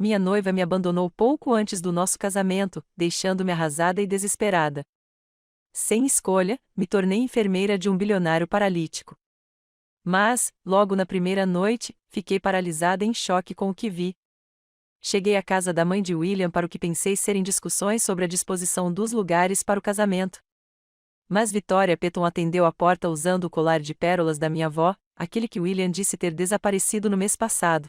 minha noiva me abandonou pouco antes do nosso casamento, deixando-me arrasada e desesperada. Sem escolha, me tornei enfermeira de um bilionário paralítico. Mas, logo na primeira noite, fiquei paralisada em choque com o que vi. Cheguei à casa da mãe de William para o que pensei serem discussões sobre a disposição dos lugares para o casamento. Mas Victoria Petton atendeu a porta usando o colar de pérolas da minha avó, aquele que William disse ter desaparecido no mês passado.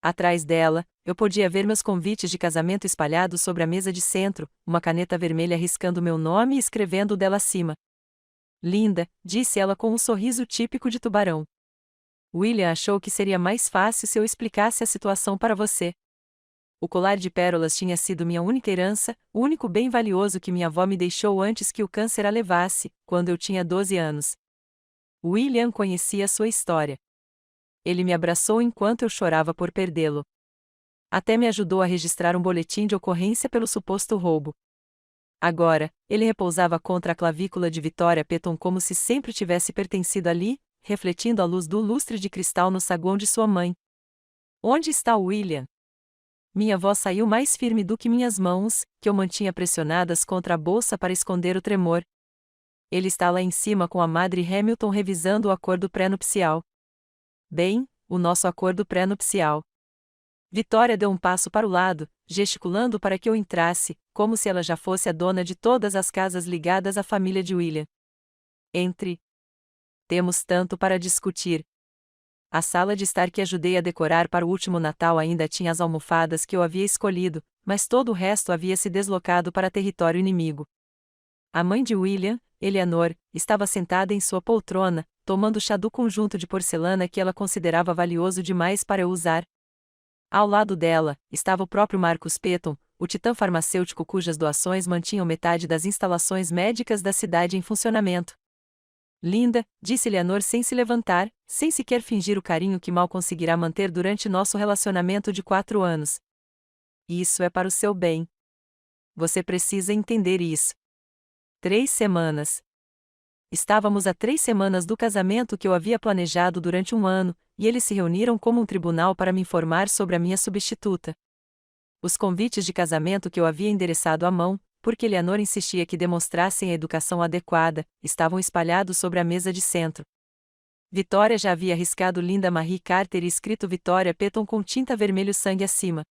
Atrás dela, eu podia ver meus convites de casamento espalhados sobre a mesa de centro, uma caneta vermelha riscando meu nome e escrevendo dela acima. Linda, disse ela com um sorriso típico de tubarão. William achou que seria mais fácil se eu explicasse a situação para você. O colar de pérolas tinha sido minha única herança, o único bem valioso que minha avó me deixou antes que o câncer a levasse, quando eu tinha 12 anos. William conhecia sua história. Ele me abraçou enquanto eu chorava por perdê-lo. Até me ajudou a registrar um boletim de ocorrência pelo suposto roubo. Agora, ele repousava contra a clavícula de Victoria Petton como se sempre tivesse pertencido ali, refletindo a luz do lustre de cristal no saguão de sua mãe. Onde está William? Minha avó saiu mais firme do que minhas mãos, que eu mantinha pressionadas contra a bolsa para esconder o tremor. Ele está lá em cima com a Madre Hamilton revisando o acordo pré-nupcial. Bem, o nosso acordo pré-nupcial. Victoria deu um passo para o lado, gesticulando para que eu entrasse, como se ela já fosse a dona de todas as casas ligadas à família de William. Entre. Temos tanto para discutir. A sala de estar que ajudei a decorar para o último Natal ainda tinha as almofadas que eu havia escolhido, mas todo o resto havia se deslocado para território inimigo. A mãe de William, Eleanor, estava sentada em sua poltrona, tomando chá do conjunto de porcelana que ela considerava valioso demais para eu usar. Ao lado dela, estava o próprio Marcus Petton, o titã farmacêutico cujas doações mantinham metade das instalações médicas da cidade em funcionamento. Linda, disse Eleanor sem se levantar, sem sequer fingir o carinho que mal conseguirá manter durante nosso relacionamento de 4 anos. Isso é para o seu bem. Você precisa entender isso. 3 semanas. Estávamos a 3 semanas do casamento que eu havia planejado durante 1 ano, e eles se reuniram como um tribunal para me informar sobre a minha substituta. Os convites de casamento que eu havia endereçado à mão, porque Eleanor insistia que demonstrassem a educação adequada, estavam espalhados sobre a mesa de centro. Victoria já havia riscado Linda Marie Carter e escrito Victoria Petton com tinta vermelho sangue acima.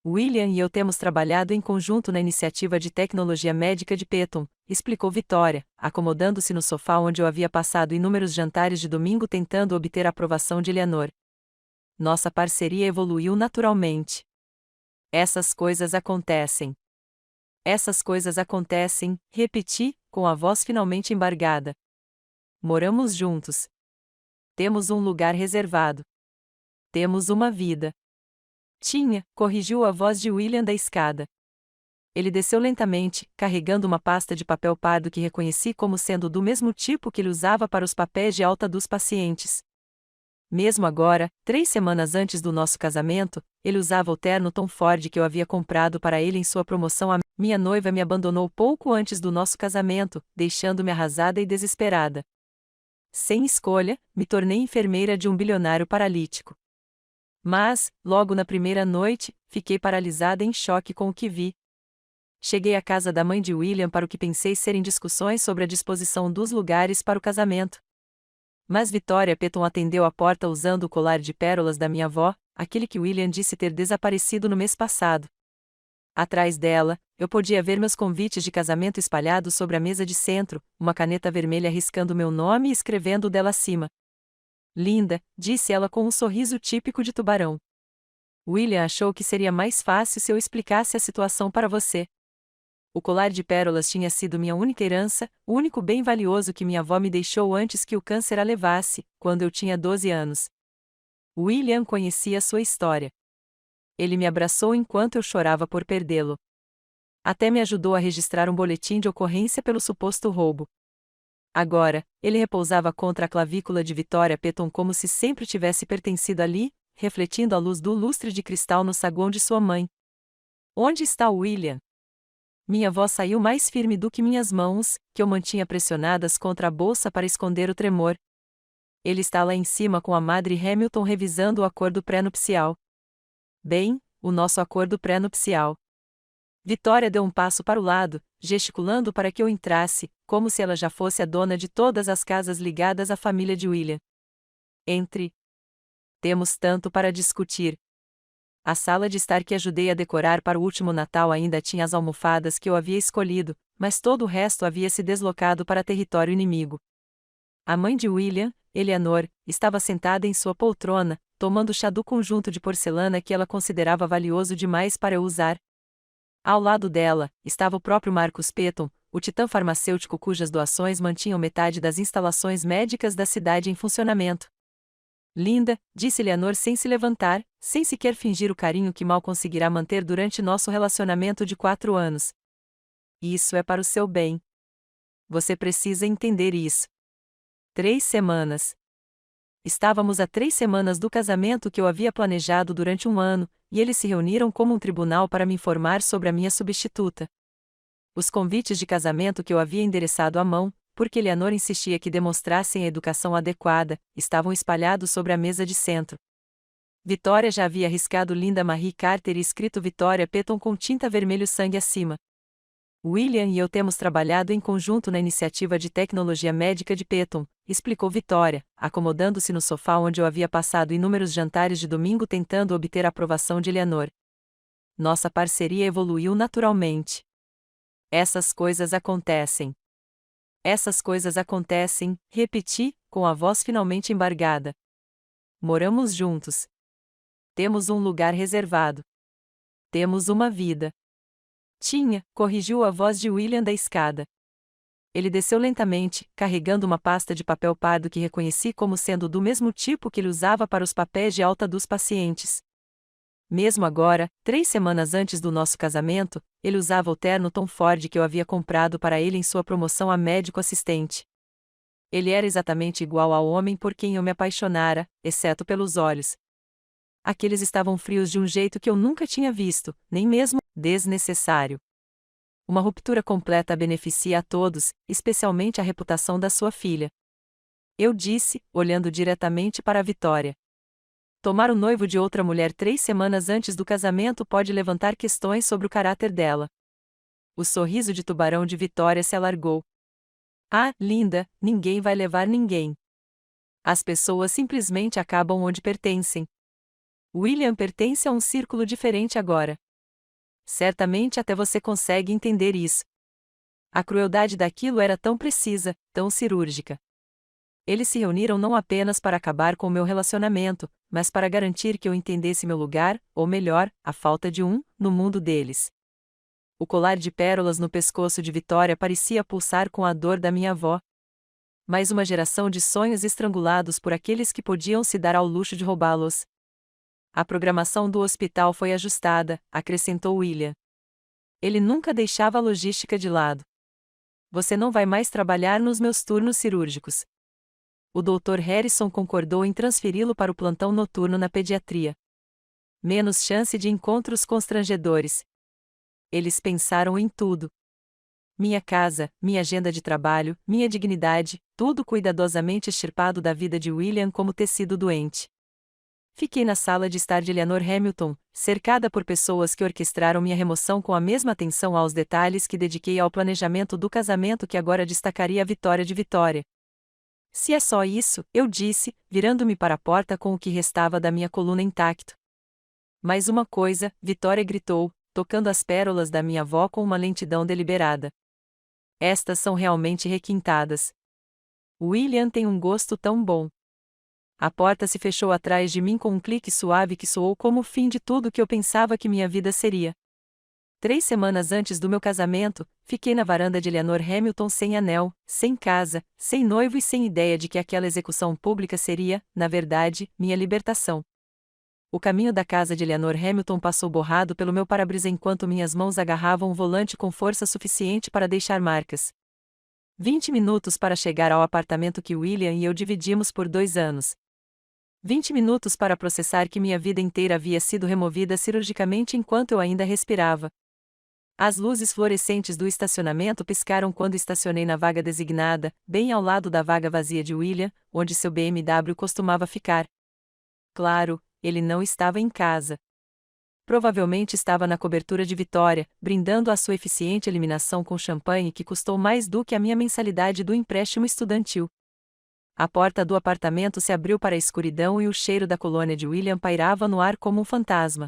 William e eu temos trabalhado em conjunto na iniciativa de tecnologia médica de Petton, explicou Victoria, acomodando-se no sofá onde eu havia passado inúmeros jantares de domingo tentando obter a aprovação de Eleanor. Nossa parceria evoluiu naturalmente. Essas coisas acontecem. Essas coisas acontecem, repeti, com a voz finalmente embargada. Moramos juntos. Temos um lugar reservado. Temos uma vida. Tinha, corrigiu a voz de William da escada. Ele desceu lentamente, carregando uma pasta de papel pardo que reconheci como sendo do mesmo tipo que ele usava para os papéis de alta dos pacientes. Mesmo agora, 3 semanas antes do nosso casamento, ele usava o terno Tom Ford que eu havia comprado para ele em sua promoção. Minha noiva me abandonou pouco antes do nosso casamento, deixando-me arrasada e desesperada. Sem escolha, me tornei enfermeira de um bilionário paralítico. Mas, logo na primeira noite, fiquei paralisada em choque com o que vi. Cheguei à casa da mãe de William para o que pensei serem discussões sobre a disposição dos lugares para o casamento. Mas Victoria Petton atendeu a porta usando o colar de pérolas da minha avó, aquele que William disse ter desaparecido no mês passado. Atrás dela, eu podia ver meus convites de casamento espalhados sobre a mesa de centro, uma caneta vermelha riscando meu nome e escrevendo dela acima. Linda, disse ela com um sorriso típico de tubarão. William achou que seria mais fácil se eu explicasse a situação para você. O colar de pérolas tinha sido minha única herança, o único bem valioso que minha avó me deixou antes que o câncer a levasse, quando eu tinha 12 anos. William conhecia sua história. Ele me abraçou enquanto eu chorava por perdê-lo. Até me ajudou a registrar um boletim de ocorrência pelo suposto roubo. Agora, ele repousava contra a clavícula de Victoria Petton como se sempre tivesse pertencido ali, refletindo a luz do lustre de cristal no saguão de sua mãe. Onde está William? Minha avó saiu mais firme do que minhas mãos, que eu mantinha pressionadas contra a bolsa para esconder o tremor. Ele está lá em cima com a Madre Hamilton revisando o acordo pré-nupcial. Bem, o nosso acordo pré-nupcial. Vitória deu um passo para o lado, gesticulando para que eu entrasse, como se ela já fosse a dona de todas as casas ligadas à família de William. Entre. Temos tanto para discutir. A sala de estar que ajudei a decorar para o último Natal ainda tinha as almofadas que eu havia escolhido, mas todo o resto havia se deslocado para território inimigo. A mãe de William, Eleanor, estava sentada em sua poltrona, tomando chá do conjunto de porcelana que ela considerava valioso demais para eu usar. Ao lado dela, estava o próprio Marcus Petton, o titã farmacêutico cujas doações mantinham metade das instalações médicas da cidade em funcionamento. Linda, disse Eleanor sem se levantar, sem sequer fingir o carinho que mal conseguirá manter durante nosso relacionamento de 4 anos. Isso é para o seu bem. Você precisa entender isso. 3 semanas. Estávamos a 3 semanas do casamento que eu havia planejado durante 1 ano, e eles se reuniram como um tribunal para me informar sobre a minha substituta. Os convites de casamento que eu havia endereçado à mão, porque Eleanor insistia que demonstrassem a educação adequada, estavam espalhados sobre a mesa de centro. Vitória já havia riscado Linda Marie Carter e escrito Vitória Petton com tinta vermelho sangue acima. William e eu temos trabalhado em conjunto na iniciativa de tecnologia médica de Petton, explicou Vitória, acomodando-se no sofá onde eu havia passado inúmeros jantares de domingo tentando obter a aprovação de Eleanor. Nossa parceria evoluiu naturalmente. Essas coisas acontecem. Essas coisas acontecem, repeti, com a voz finalmente embargada. Moramos juntos. Temos um lugar reservado. Temos uma vida. Corrigiu a voz de William da escada. Ele desceu lentamente, carregando uma pasta de papel pardo que reconheci como sendo do mesmo tipo que ele usava para os papéis de alta dos pacientes. Mesmo agora, 3 semanas antes do nosso casamento, ele usava o terno Tom Ford que eu havia comprado para ele em sua promoção a médico assistente. Ele era exatamente igual ao homem por quem eu me apaixonara, exceto pelos olhos. Aqueles estavam frios de um jeito que eu nunca tinha visto, nem mesmo desnecessário. Uma ruptura completa beneficia a todos, especialmente a reputação da sua filha. Eu disse, olhando diretamente para a Vitória. Tomar o noivo de outra mulher 3 semanas antes do casamento pode levantar questões sobre o caráter dela. O sorriso de tubarão de Vitória se alargou. Ah, linda, ninguém vai levar ninguém. As pessoas simplesmente acabam onde pertencem. William pertence a um círculo diferente agora. Certamente até você consegue entender isso. A crueldade daquilo era tão precisa, tão cirúrgica. Eles se reuniram não apenas para acabar com o meu relacionamento, mas para garantir que eu entendesse meu lugar, ou melhor, a falta de um, no mundo deles. O colar de pérolas no pescoço de Vitória parecia pulsar com a dor da minha avó. Mais uma geração de sonhos estrangulados por aqueles que podiam se dar ao luxo de roubá-los. A programação do hospital foi ajustada, acrescentou William. Ele nunca deixava a logística de lado. Você não vai mais trabalhar nos meus turnos cirúrgicos. O Dr. Harrison concordou em transferi-lo para o plantão noturno na pediatria. Menos chance de encontros constrangedores. Eles pensaram em tudo. Minha casa, minha agenda de trabalho, minha dignidade, tudo cuidadosamente extirpado da vida de William como tecido doente. Fiquei na sala de estar de Eleanor Hamilton, cercada por pessoas que orquestraram minha remoção com a mesma atenção aos detalhes que dediquei ao planejamento do casamento que agora destacaria a vitória de Vitória. Se é só isso, eu disse, virando-me para a porta com o que restava da minha coluna intacto. Mais uma coisa, Vitória gritou, tocando as pérolas da minha avó com uma lentidão deliberada. Estas são realmente requintadas. William tem um gosto tão bom. A porta se fechou atrás de mim com um clique suave que soou como o fim de tudo que eu pensava que minha vida seria. 3 semanas antes do meu casamento, fiquei na varanda de Eleanor Hamilton sem anel, sem casa, sem noivo e sem ideia de que aquela execução pública seria, na verdade, minha libertação. O caminho da casa de Eleanor Hamilton passou borrado pelo meu para-brisa enquanto minhas mãos agarravam o volante com força suficiente para deixar marcas. 20 minutos para chegar ao apartamento que William e eu dividimos por 2 anos. 20 minutos para processar que minha vida inteira havia sido removida cirurgicamente enquanto eu ainda respirava. As luzes fluorescentes do estacionamento piscaram quando estacionei na vaga designada, bem ao lado da vaga vazia de William, onde seu BMW costumava ficar. Claro, ele não estava em casa. Provavelmente estava na cobertura de Vitória, brindando a sua eficiente eliminação com champanhe que custou mais do que a minha mensalidade do empréstimo estudantil. A porta do apartamento se abriu para a escuridão e o cheiro da colônia de William pairava no ar como um fantasma.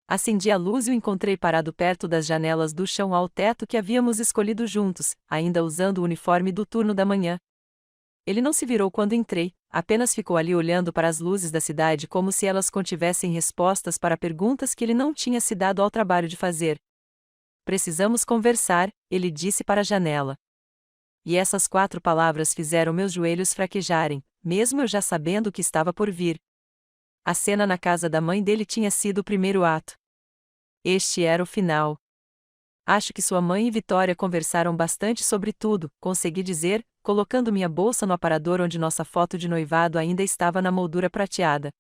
Acendi a luz e o encontrei parado perto das janelas do chão ao teto que havíamos escolhido juntos, ainda usando o uniforme do turno da manhã. Ele não se virou quando entrei, apenas ficou ali olhando para as luzes da cidade como se elas contivessem respostas para perguntas que ele não tinha se dado ao trabalho de fazer. Precisamos conversar, ele disse para a janela. E essas 4 palavras fizeram meus joelhos fraquejarem, mesmo eu já sabendo o que estava por vir. A cena na casa da mãe dele tinha sido o primeiro ato. Este era o final. Acho que sua mãe e Vitória conversaram bastante sobre tudo, consegui dizer, colocando minha bolsa no aparador onde nossa foto de noivado ainda estava na moldura prateada.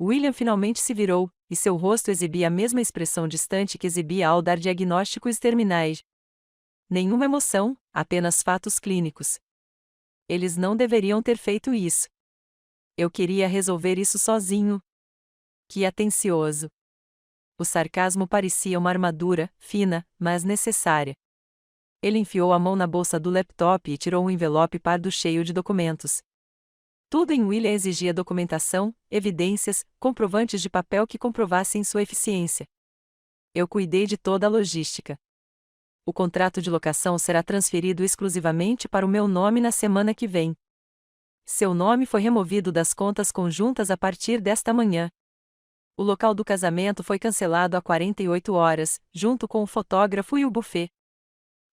William finalmente se virou, e seu rosto exibia a mesma expressão distante que exibia ao dar diagnósticos terminais. Nenhuma emoção, apenas fatos clínicos. Eles não deveriam ter feito isso. Eu queria resolver isso sozinho. Que atencioso. O sarcasmo parecia uma armadura, fina, mas necessária. Ele enfiou a mão na bolsa do laptop e tirou um envelope pardo cheio de documentos. Tudo em William exigia documentação, evidências, comprovantes de papel que comprovassem sua eficiência. Eu cuidei de toda a logística. O contrato de locação será transferido exclusivamente para o meu nome na semana que vem. Seu nome foi removido das contas conjuntas a partir desta manhã. O local do casamento foi cancelado há 48 horas, junto com o fotógrafo e o buffet.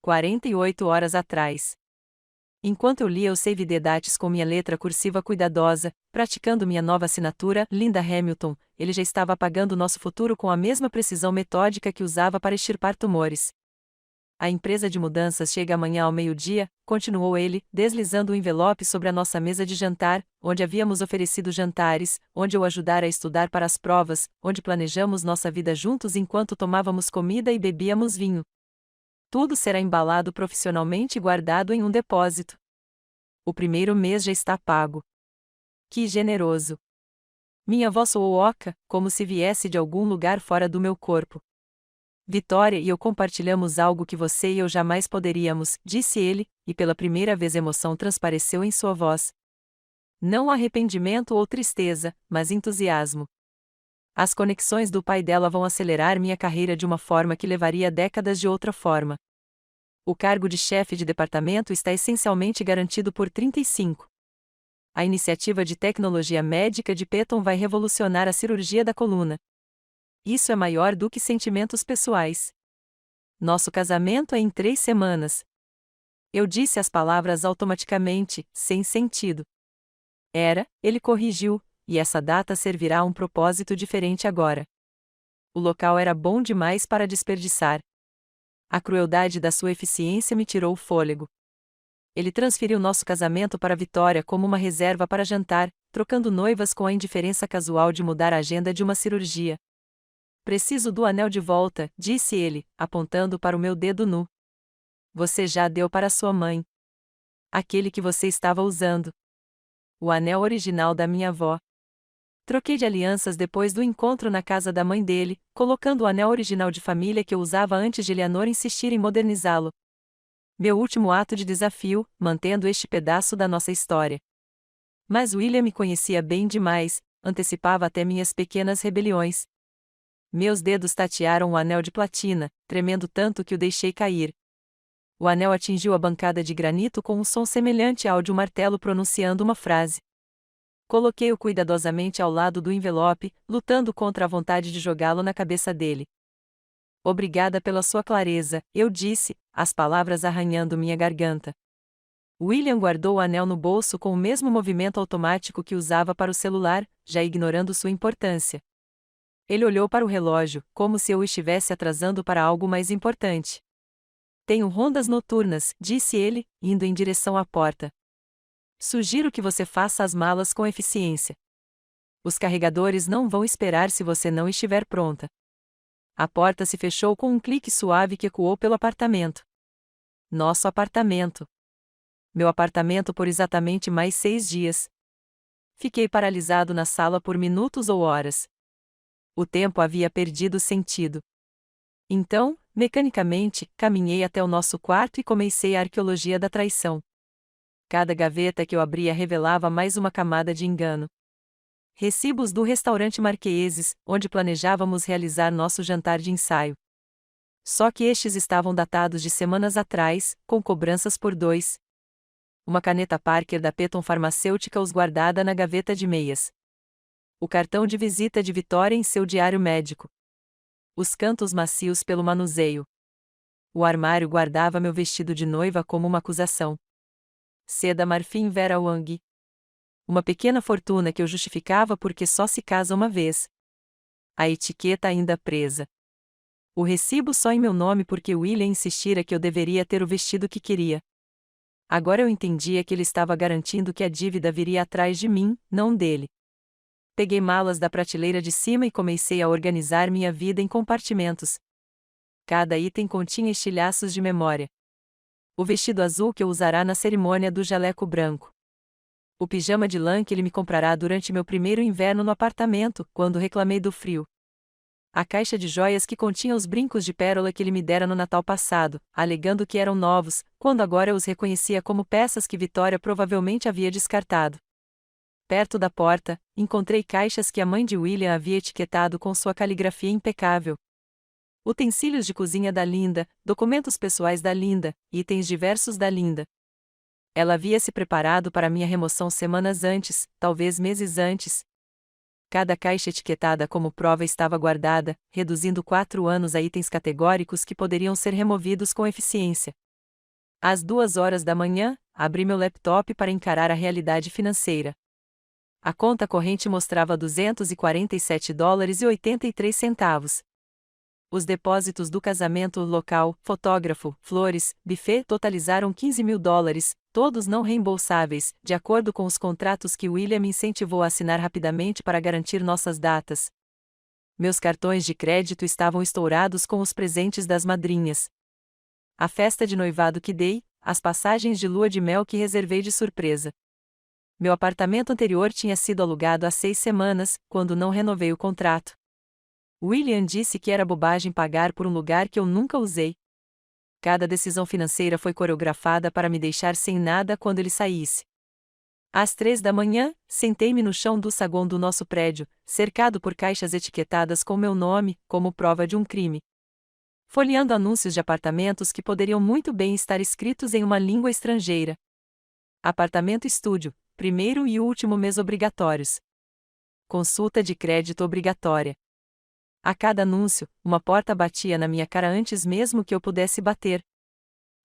48 horas atrás. Enquanto eu lia o save the dates com minha letra cursiva cuidadosa, praticando minha nova assinatura, Linda Hamilton, ele já estava apagando nosso futuro com a mesma precisão metódica que usava para extirpar tumores. A empresa de mudanças chega amanhã ao meio-dia, continuou ele, deslizando o envelope sobre a nossa mesa de jantar, onde havíamos oferecido jantares, onde eu ajudara a estudar para as provas, onde planejamos nossa vida juntos enquanto tomávamos comida e bebíamos vinho. Tudo será embalado profissionalmente e guardado em um depósito. O primeiro mês já está pago. Que generoso! Minha voz soou oca, como se viesse de algum lugar fora do meu corpo. Vitória e eu compartilhamos algo que você e eu jamais poderíamos, disse ele, e pela primeira vez emoção transpareceu em sua voz. Não arrependimento ou tristeza, mas entusiasmo. As conexões do pai dela vão acelerar minha carreira de uma forma que levaria décadas de outra forma. O cargo de chefe de departamento está essencialmente garantido por 35. A iniciativa de tecnologia médica de Peton vai revolucionar a cirurgia da coluna. Isso é maior do que sentimentos pessoais. Nosso casamento é em 3 semanas. Eu disse as palavras automaticamente, sem sentido. Ele corrigiu, e essa data servirá a um propósito diferente agora. O local era bom demais para desperdiçar. A crueldade da sua eficiência me tirou o fôlego. Ele transferiu nosso casamento para Vitória como uma reserva para jantar, trocando noivas com a indiferença casual de mudar a agenda de uma cirurgia. Preciso do anel de volta, disse ele, apontando para o meu dedo nu. Você já deu para sua mãe. Aquele que você estava usando. O anel original da minha avó. Troquei de alianças depois do encontro na casa da mãe dele, colocando o anel original de família que eu usava antes de Eleanor insistir em modernizá-lo. Meu último ato de desafio, mantendo este pedaço da nossa história. Mas William me conhecia bem demais, antecipava até minhas pequenas rebeliões. Meus dedos tatearam o anel de platina, tremendo tanto que o deixei cair. O anel atingiu a bancada de granito com um som semelhante ao de um martelo pronunciando uma frase. Coloquei-o cuidadosamente ao lado do envelope, lutando contra a vontade de jogá-lo na cabeça dele. Obrigada pela sua clareza, eu disse, as palavras arranhando minha garganta. William guardou o anel no bolso com o mesmo movimento automático que usava para o celular, já ignorando sua importância. Ele olhou para o relógio, como se eu o estivesse atrasando para algo mais importante. Tenho rondas noturnas, disse ele, indo em direção à porta. Sugiro que você faça as malas com eficiência. Os carregadores não vão esperar se você não estiver pronta. A porta se fechou com um clique suave que ecoou pelo apartamento. Nosso apartamento. Meu apartamento por exatamente mais 6 dias. Fiquei paralisado na sala por minutos ou horas. O tempo havia perdido sentido. Então, mecanicamente, caminhei até o nosso quarto e comecei a arqueologia da traição. Cada gaveta que eu abria revelava mais uma camada de engano. Recibos do restaurante Marqueses, onde planejávamos realizar nosso jantar de ensaio. Só que estes estavam datados de semanas atrás, com cobranças por 2. Uma caneta Parker da Peton Pharmaceuticals guardada na gaveta de meias. O cartão de visita de Vitória em seu diário médico. Os cantos macios pelo manuseio. O armário guardava meu vestido de noiva como uma acusação. Seda marfim Vera Wang. Uma pequena fortuna que eu justificava porque só se casa uma vez. A etiqueta ainda presa. O recibo só em meu nome porque William insistira que eu deveria ter o vestido que queria. Agora eu entendia que ele estava garantindo que a dívida viria atrás de mim, não dele. Peguei malas da prateleira de cima e comecei a organizar minha vida em compartimentos. Cada item continha estilhaços de memória. O vestido azul que eu usará na cerimônia do jaleco branco. O pijama de lã que ele me comprará durante meu primeiro inverno no apartamento, quando reclamei do frio. A caixa de joias que continha os brincos de pérola que ele me dera no Natal passado, alegando que eram novos, quando agora eu os reconhecia como peças que Vitória provavelmente havia descartado. Perto da porta, encontrei caixas que a mãe de William havia etiquetado com sua caligrafia impecável. Utensílios de cozinha da Linda, documentos pessoais da Linda, itens diversos da Linda. Ela havia se preparado para minha remoção semanas antes, talvez meses antes. Cada caixa etiquetada como prova estava guardada, reduzindo 4 anos a itens categóricos que poderiam ser removidos com eficiência. Às 2 horas da manhã, abri meu laptop para encarar a realidade financeira. A conta corrente mostrava $247,83. Os depósitos do casamento, local, fotógrafo, flores, buffet totalizaram $15.000, todos não reembolsáveis, de acordo com os contratos que William me incentivou a assinar rapidamente para garantir nossas datas. Meus cartões de crédito estavam estourados com os presentes das madrinhas. A festa de noivado que dei, as passagens de lua de mel que reservei de surpresa. Meu apartamento anterior tinha sido alugado há 6 semanas, quando não renovei o contrato. William disse que era bobagem pagar por um lugar que eu nunca usei. Cada decisão financeira foi coreografada para me deixar sem nada quando ele saísse. Às 3 da manhã, sentei-me no chão do saguão do nosso prédio, cercado por caixas etiquetadas com meu nome, como prova de um crime. Folheando anúncios de apartamentos que poderiam muito bem estar escritos em uma língua estrangeira. Apartamento estúdio, primeiro e último mês obrigatórios. Consulta de crédito obrigatória. A cada anúncio, uma porta batia na minha cara antes mesmo que eu pudesse bater.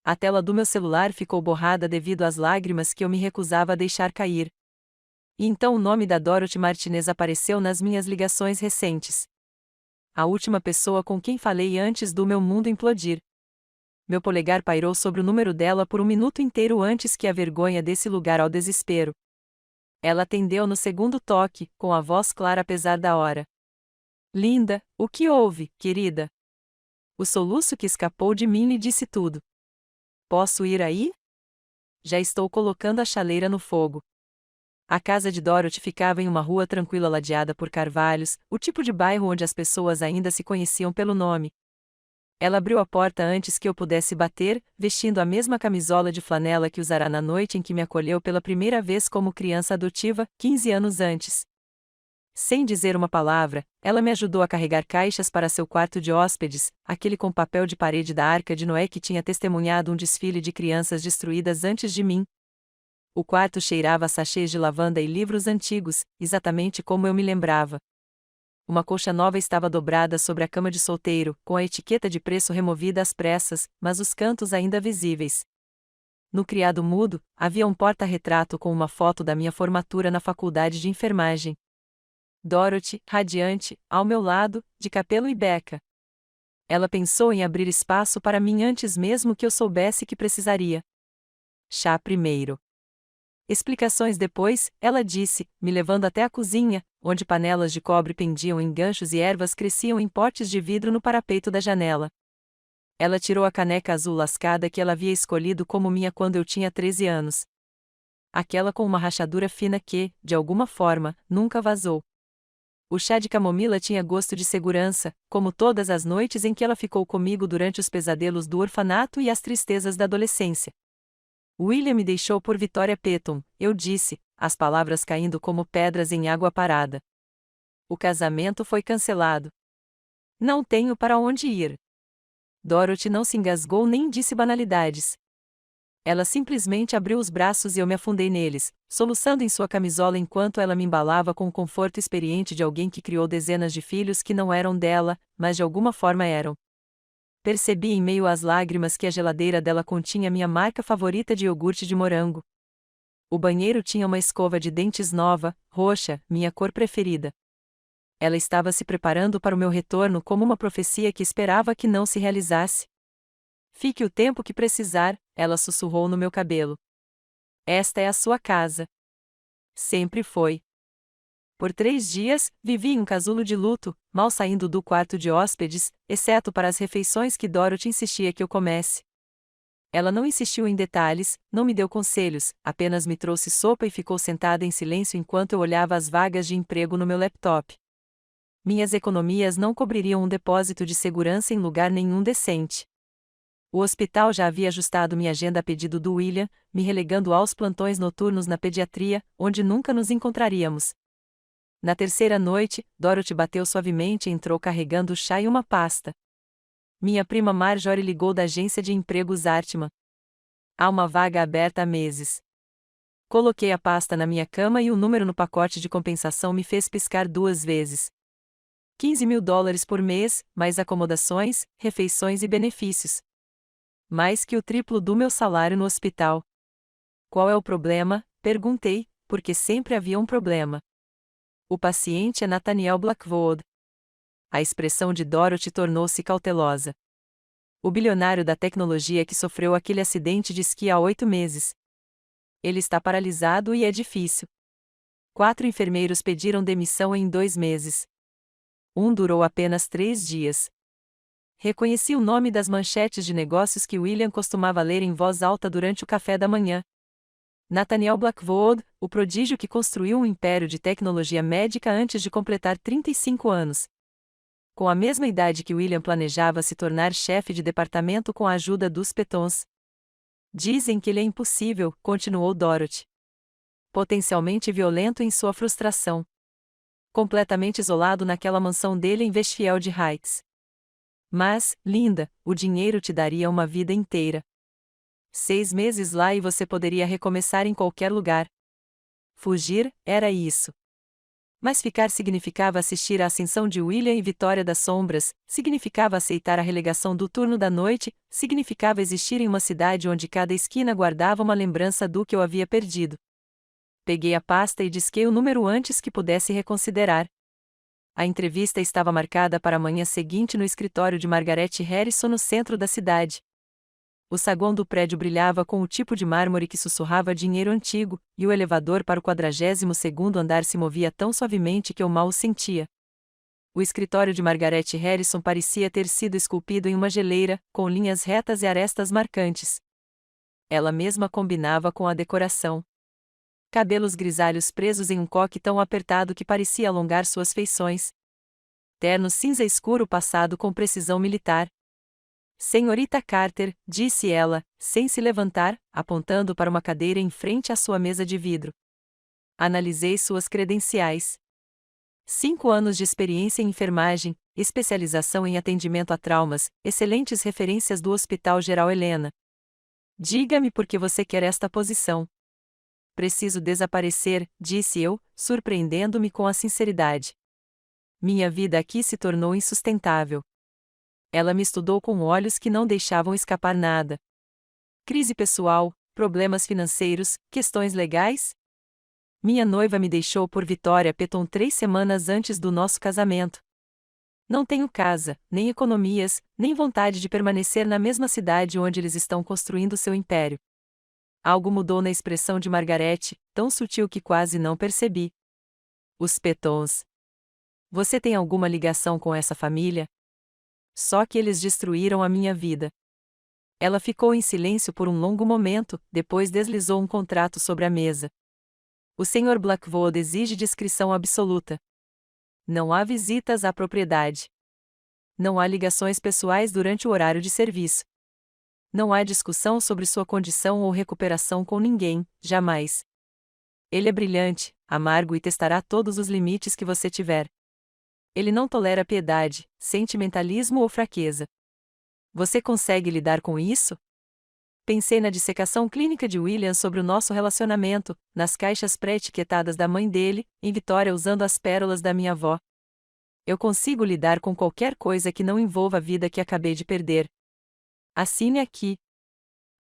A tela do meu celular ficou borrada devido às lágrimas que eu me recusava a deixar cair. E então o nome da Dorothy Martinez apareceu nas minhas ligações recentes. A última pessoa com quem falei antes do meu mundo implodir. Meu polegar pairou sobre o número dela por um minuto inteiro antes que a vergonha desse lugar ao desespero. Ela atendeu no segundo toque, com a voz clara apesar da hora. Linda, o que houve, querida? O soluço que escapou de mim lhe disse tudo. Posso ir aí? Já estou colocando a chaleira no fogo. A casa de Dorothy ficava em uma rua tranquila ladeada por carvalhos, o tipo de bairro onde as pessoas ainda se conheciam pelo nome. Ela abriu a porta antes que eu pudesse bater, vestindo a mesma camisola de flanela que usara na noite em que me acolheu pela primeira vez como criança adotiva, 15 anos antes. Sem dizer uma palavra, ela me ajudou a carregar caixas para seu quarto de hóspedes, aquele com papel de parede da Arca de Noé que tinha testemunhado um desfile de crianças destruídas antes de mim. O quarto cheirava a sachês de lavanda e livros antigos, exatamente como eu me lembrava. Uma colcha nova estava dobrada sobre a cama de solteiro, com a etiqueta de preço removida às pressas, mas os cantos ainda visíveis. No criado mudo, havia um porta-retrato com uma foto da minha formatura na faculdade de enfermagem. Dorothy, radiante, ao meu lado, de capelo e beca. Ela pensou em abrir espaço para mim antes mesmo que eu soubesse que precisaria. Chá primeiro. Explicações depois, ela disse, me levando até a cozinha, onde panelas de cobre pendiam em ganchos e ervas cresciam em potes de vidro no parapeito da janela. Ela tirou a caneca azul lascada que ela havia escolhido como minha quando eu tinha 13 anos. Aquela com uma rachadura fina que, de alguma forma, nunca vazou. O chá de camomila tinha gosto de segurança, como todas as noites em que ela ficou comigo durante os pesadelos do orfanato e as tristezas da adolescência. William me deixou por Victoria Peton, eu disse, as palavras caindo como pedras em água parada. O casamento foi cancelado. Não tenho para onde ir. Dorothy não se engasgou nem disse banalidades. Ela simplesmente abriu os braços e eu me afundei neles, soluçando em sua camisola enquanto ela me embalava com o conforto experiente de alguém que criou dezenas de filhos que não eram dela, mas de alguma forma eram. Percebi em meio às lágrimas que a geladeira dela continha minha marca favorita de iogurte de morango. O banheiro tinha uma escova de dentes nova, roxa, minha cor preferida. Ela estava se preparando para o meu retorno como uma profecia que esperava que não se realizasse. Fique o tempo que precisar, ela sussurrou no meu cabelo. Esta é a sua casa. Sempre foi. Por 3 dias, vivi em um casulo de luto, mal saindo do quarto de hóspedes, exceto para as refeições que Dorothy insistia que eu comesse. Ela não insistiu em detalhes, não me deu conselhos, apenas me trouxe sopa e ficou sentada em silêncio enquanto eu olhava as vagas de emprego no meu laptop. Minhas economias não cobririam um depósito de segurança em lugar nenhum decente. O hospital já havia ajustado minha agenda a pedido do William, me relegando aos plantões noturnos na pediatria, onde nunca nos encontraríamos. Na terceira noite, Dorothy bateu suavemente e entrou carregando chá e uma pasta. Minha prima Marjorie ligou da agência de empregos Artman. Há uma vaga aberta há meses. Coloquei a pasta na minha cama e o número no pacote de compensação me fez piscar 2 vezes. $15.000 por mês, mais acomodações, refeições e benefícios. Mais que o triplo do meu salário no hospital. Qual é o problema? Perguntei, porque sempre havia um problema. O paciente é Nathaniel Blackwood. A expressão de Dorothy tornou-se cautelosa. O bilionário da tecnologia que sofreu aquele acidente de esqui há 8 meses. Ele está paralisado e é difícil. 4 enfermeiros pediram demissão em 2 meses. Um durou apenas 3 dias. Reconheci o nome das manchetes de negócios que William costumava ler em voz alta durante o café da manhã. Nathaniel Blackwood, o prodígio que construiu um império de tecnologia médica antes de completar 35 anos. Com a mesma idade que William planejava se tornar chefe de departamento com a ajuda dos Petons. Dizem que ele é impossível, continuou Dorothy. Potencialmente violento em sua frustração. Completamente isolado naquela mansão dele em Westfield Heights. Mas, linda, o dinheiro te daria uma vida inteira. 6 meses lá e você poderia recomeçar em qualquer lugar. Fugir, era isso. Mas ficar significava assistir à ascensão de William e Vitória das Sombras, significava aceitar a relegação do turno da noite, significava existir em uma cidade onde cada esquina guardava uma lembrança do que eu havia perdido. Peguei a pasta e disquei o número antes que pudesse reconsiderar. A entrevista estava marcada para a manhã seguinte no escritório de Margaret Harrison no centro da cidade. O saguão do prédio brilhava com o tipo de mármore que sussurrava dinheiro antigo, e o elevador para o 42º andar se movia tão suavemente que eu mal o sentia. O escritório de Margaret Harrison parecia ter sido esculpido em uma geleira, com linhas retas e arestas marcantes. Ela mesma combinava com a decoração. Cabelos grisalhos presos em um coque tão apertado que parecia alongar suas feições. Terno cinza escuro passado com precisão militar. Senhorita Carter, disse ela, sem se levantar, apontando para uma cadeira em frente à sua mesa de vidro. Analisei suas credenciais. 5 anos de experiência em enfermagem, especialização em atendimento a traumas, excelentes referências do Hospital Geral Helena. Diga-me por que você quer esta posição. Preciso desaparecer, disse eu, surpreendendo-me com a sinceridade. Minha vida aqui se tornou insustentável. Ela me estudou com olhos que não deixavam escapar nada. Crise pessoal, problemas financeiros, questões legais? Minha noiva me deixou por Victoria Peton 3 semanas antes do nosso casamento. Não tenho casa, nem economias, nem vontade de permanecer na mesma cidade onde eles estão construindo seu império. Algo mudou na expressão de Margaret, tão sutil que quase não percebi. Os Petons. Você tem alguma ligação com essa família? Só que eles destruíram a minha vida. Ela ficou em silêncio por um longo momento, depois deslizou um contrato sobre a mesa. O Sr. Blackwood exige discrição absoluta. Não há visitas à propriedade. Não há ligações pessoais durante o horário de serviço. Não há discussão sobre sua condição ou recuperação com ninguém, jamais. Ele é brilhante, amargo e testará todos os limites que você tiver. Ele não tolera piedade, sentimentalismo ou fraqueza. Você consegue lidar com isso? Pensei na dissecação clínica de William sobre o nosso relacionamento, nas caixas pré-etiquetadas da mãe dele, em Vitória usando as pérolas da minha avó. Eu consigo lidar com qualquer coisa que não envolva a vida que acabei de perder. Assine aqui.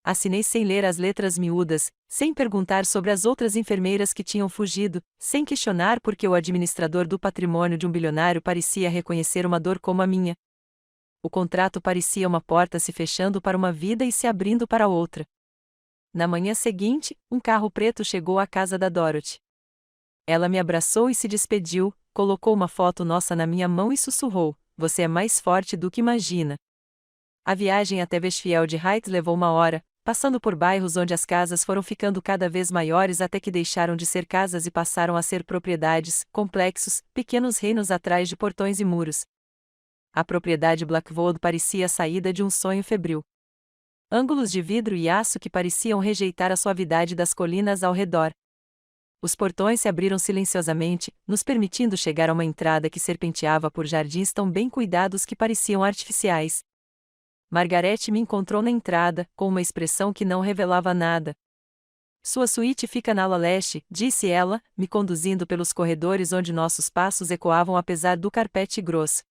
Assinei sem ler as letras miúdas, sem perguntar sobre as outras enfermeiras que tinham fugido, sem questionar por que o administrador do patrimônio de um bilionário parecia reconhecer uma dor como a minha. O contrato parecia uma porta se fechando para uma vida e se abrindo para outra. Na manhã seguinte, um carro preto chegou à casa da Dorothy. Ela me abraçou e se despediu, colocou uma foto nossa na minha mão e sussurrou: "Você é mais forte do que imagina." A viagem até Westfield Heights levou 1 hora, passando por bairros onde as casas foram ficando cada vez maiores até que deixaram de ser casas e passaram a ser propriedades, complexos, pequenos reinos atrás de portões e muros. A propriedade Blackwood parecia a saída de um sonho febril. Ângulos de vidro e aço que pareciam rejeitar a suavidade das colinas ao redor. Os portões se abriram silenciosamente, nos permitindo chegar a uma entrada que serpenteava por jardins tão bem cuidados que pareciam artificiais. Margarete me encontrou na entrada, com uma expressão que não revelava nada. "Sua suíte fica na ala leste", disse ela, me conduzindo pelos corredores onde nossos passos ecoavam apesar do carpete grosso.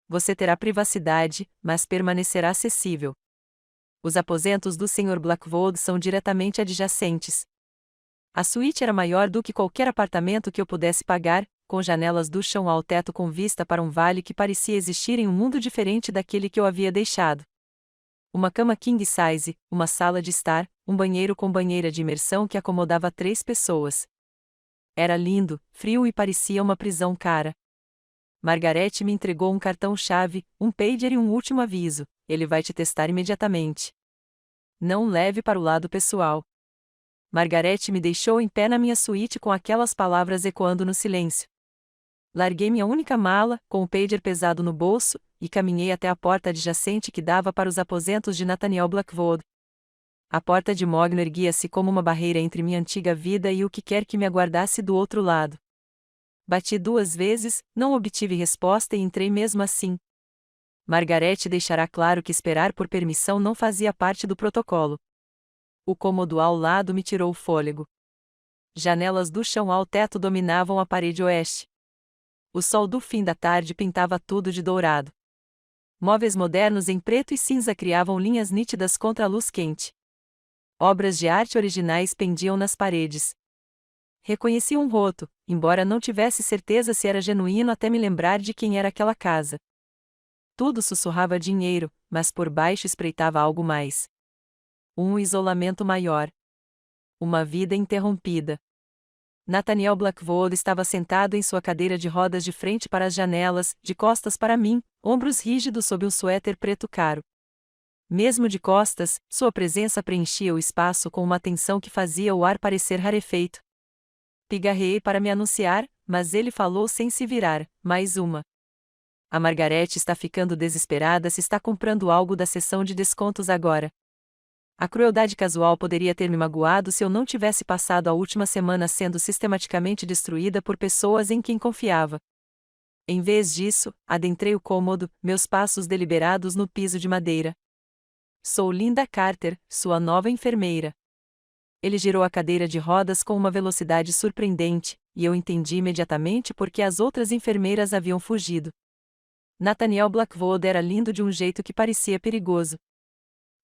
"Você terá privacidade, mas permanecerá acessível. Os aposentos do Sr. Blackwood são diretamente adjacentes." A suíte era maior do que qualquer apartamento que eu pudesse pagar, com janelas do chão ao teto com vista para um vale que parecia existir em um mundo diferente daquele que eu havia deixado. Uma cama king size, uma sala de estar, um banheiro com banheira de imersão que acomodava 3 pessoas. Era lindo, frio e parecia uma prisão cara. Margarete me entregou um cartão-chave, um pager e um último aviso: "Ele vai te testar imediatamente. Não leve para o lado pessoal." Margarete me deixou em pé na minha suíte com aquelas palavras ecoando no silêncio. Larguei minha única mala, com o pager pesado no bolso, e caminhei até a porta adjacente que dava para os aposentos de Nathaniel Blackwood. A porta de mogno erguia-se como uma barreira entre minha antiga vida e o que quer que me aguardasse do outro lado. Bati 2 vezes, não obtive resposta e entrei mesmo assim. Margarete deixará claro que esperar por permissão não fazia parte do protocolo. O cômodo ao lado me tirou o fôlego. Janelas do chão ao teto dominavam a parede oeste. O sol do fim da tarde pintava tudo de dourado. Móveis modernos em preto e cinza criavam linhas nítidas contra a luz quente. Obras de arte originais pendiam nas paredes. Reconheci um rosto, embora não tivesse certeza se era genuíno até me lembrar de quem era aquela casa. Tudo sussurrava dinheiro, mas por baixo espreitava algo mais. Um isolamento maior. Uma vida interrompida. Nathaniel Blackwood estava sentado em sua cadeira de rodas de frente para as janelas, de costas para mim, ombros rígidos sob um suéter preto caro. Mesmo de costas, sua presença preenchia o espaço com uma tensão que fazia o ar parecer rarefeito. Pigarreei para me anunciar, mas ele falou sem se virar: "Mais uma." A Margarete está ficando desesperada se está comprando algo da seção de descontos agora. A crueldade casual poderia ter me magoado se eu não tivesse passado a última semana sendo sistematicamente destruída por pessoas em quem confiava. Em vez disso, adentrei o cômodo, meus passos deliberados no piso de madeira. "Sou Linda Carter, sua nova enfermeira." Ele girou a cadeira de rodas com uma velocidade surpreendente, e eu entendi imediatamente por que as outras enfermeiras haviam fugido. Nathaniel Blackwood era lindo de um jeito que parecia perigoso.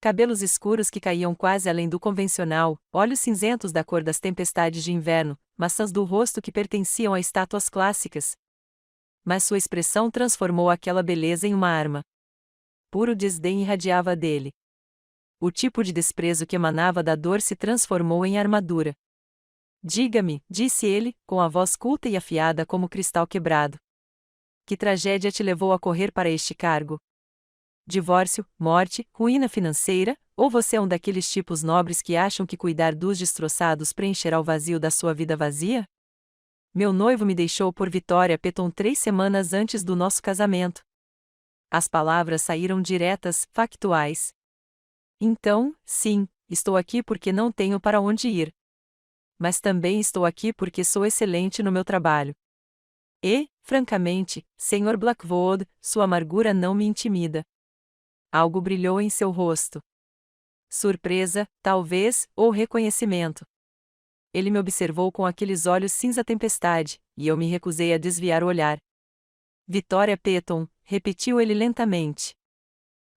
Cabelos escuros que caíam quase além do convencional, olhos cinzentos da cor das tempestades de inverno, maçãs do rosto que pertenciam a estátuas clássicas. Mas sua expressão transformou aquela beleza em uma arma. Puro desdém irradiava dele. O tipo de desprezo que emanava da dor se transformou em armadura. "Diga-me", disse ele, com a voz culta e afiada como cristal quebrado. "Que tragédia te levou a correr para este cargo? Divórcio, morte, ruína financeira, ou você é um daqueles tipos nobres que acham que cuidar dos destroçados preencherá o vazio da sua vida vazia?" Meu noivo me deixou por Vitória Peton 3 semanas antes do nosso casamento. As palavras saíram diretas, factuais. Então, sim, estou aqui porque não tenho para onde ir. Mas também estou aqui porque sou excelente no meu trabalho. E, francamente, Sr. Blackwood, sua amargura não me intimida. Algo brilhou em seu rosto. Surpresa, talvez, ou reconhecimento. Ele me observou com aqueles olhos cinza-tempestade, e eu me recusei a desviar o olhar. Vitória Peton, repetiu ele lentamente.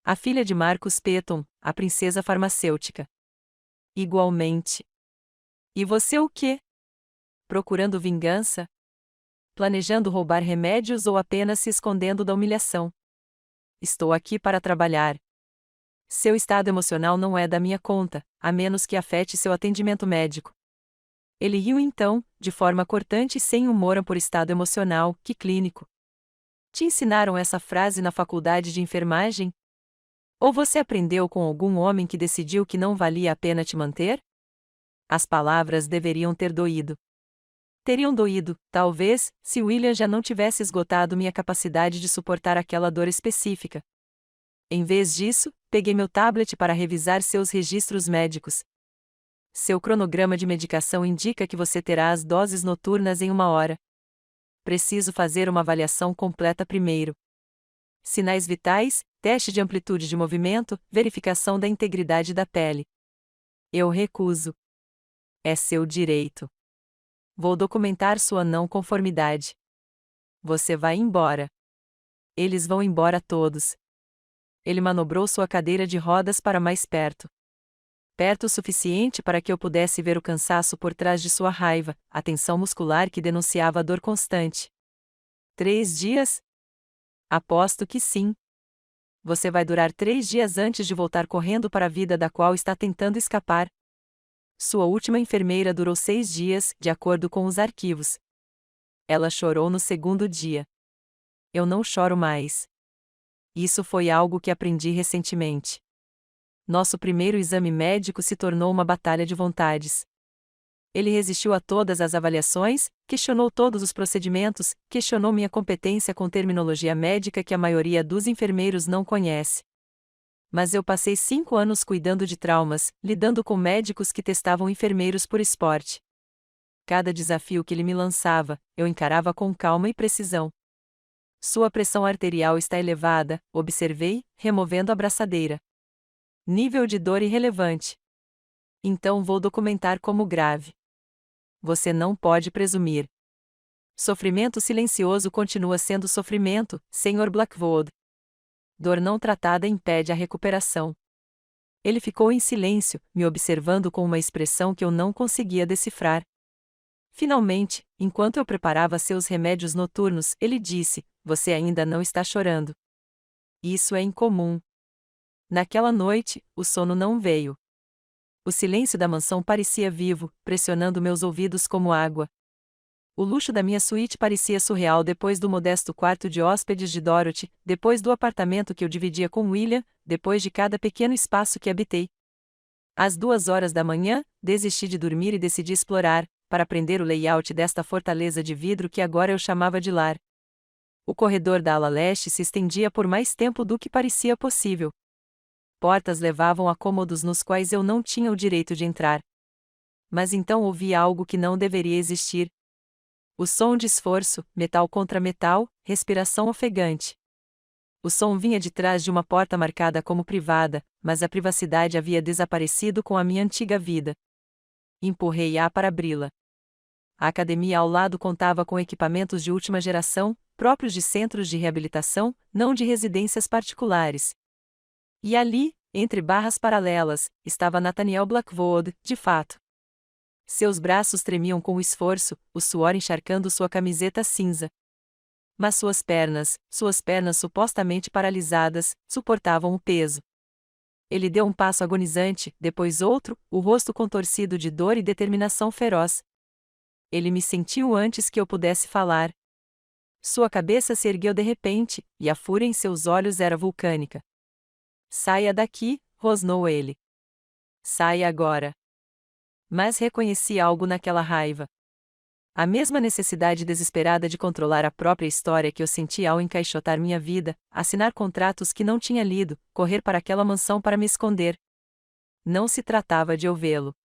A filha de Marcus Peton, a princesa farmacêutica. Igualmente. E você o quê? Procurando vingança? Planejando roubar remédios ou apenas se escondendo da humilhação? Estou aqui para trabalhar. Seu estado emocional não é da minha conta, a menos que afete seu atendimento médico. Ele riu então, de forma cortante e sem humor por estado emocional, que clínico. Te ensinaram essa frase na faculdade de enfermagem? Ou você aprendeu com algum homem que decidiu que não valia a pena te manter? As palavras deveriam ter doído. Teriam doído, talvez, se William já não tivesse esgotado minha capacidade de suportar aquela dor específica. Em vez disso, peguei meu tablet para revisar seus registros médicos. Seu cronograma de medicação indica que você terá as doses noturnas em 1 hora. Preciso fazer uma avaliação completa primeiro. Sinais vitais, teste de amplitude de movimento, verificação da integridade da pele. Eu recuso. É seu direito. Vou documentar sua não conformidade. Você vai embora. Eles vão embora todos. Ele manobrou sua cadeira de rodas para mais perto. Perto o suficiente para que eu pudesse ver o cansaço por trás de sua raiva, a tensão muscular que denunciava a dor constante. 3 dias? Aposto que sim. Você vai durar 3 dias antes de voltar correndo para a vida da qual está tentando escapar. Sua última enfermeira durou 6 dias, de acordo com os arquivos. Ela chorou no 2º dia. Eu não choro mais. Isso foi algo que aprendi recentemente. Nosso primeiro exame médico se tornou uma batalha de vontades. Ele resistiu a todas as avaliações, questionou todos os procedimentos, questionou minha competência com terminologia médica que a maioria dos enfermeiros não conhece. Mas eu passei 5 anos cuidando de traumas, lidando com médicos que testavam enfermeiros por esporte. Cada desafio que ele me lançava, eu encarava com calma e precisão. Sua pressão arterial está elevada, observei, removendo a braçadeira. Nível de dor irrelevante. Então vou documentar como grave. Você não pode presumir. Sofrimento silencioso continua sendo sofrimento, Sr. Blackwood. Dor não tratada impede a recuperação. Ele ficou em silêncio, me observando com uma expressão que eu não conseguia decifrar. Finalmente, enquanto eu preparava seus remédios noturnos, ele disse: Você ainda não está chorando. Isso é incomum. Naquela noite, o sono não veio. O silêncio da mansão parecia vivo, pressionando meus ouvidos como água. O luxo da minha suíte parecia surreal depois do modesto quarto de hóspedes de Dorothy, depois do apartamento que eu dividia com William, depois de cada pequeno espaço que habitei. Às 2 horas da manhã, desisti de dormir e decidi explorar, para aprender o layout desta fortaleza de vidro que agora eu chamava de lar. O corredor da ala leste se estendia por mais tempo do que parecia possível. Portas levavam a cômodos nos quais eu não tinha o direito de entrar. Mas então ouvi algo que não deveria existir. O som de esforço, metal contra metal, respiração ofegante. O som vinha de trás de uma porta marcada como privada, mas a privacidade havia desaparecido com a minha antiga vida. Empurrei-a para abri-la. A academia ao lado contava com equipamentos de última geração, próprios de centros de reabilitação, não de residências particulares. E ali, entre barras paralelas, estava Nathaniel Blackwood, de fato. Seus braços tremiam com o esforço, o suor encharcando sua camiseta cinza. Mas suas pernas supostamente paralisadas, suportavam o peso. Ele deu um passo agonizante, depois outro, o rosto contorcido de dor e determinação feroz. Ele me sentiu antes que eu pudesse falar. Sua cabeça se ergueu de repente, e a fúria em seus olhos era vulcânica. Saia daqui, rosnou ele. Saia agora. Mas reconheci algo naquela raiva. A mesma necessidade desesperada de controlar a própria história que eu senti ao encaixotar minha vida, assinar contratos que não tinha lido, correr para aquela mansão para me esconder. Não se tratava de eu vê-lo.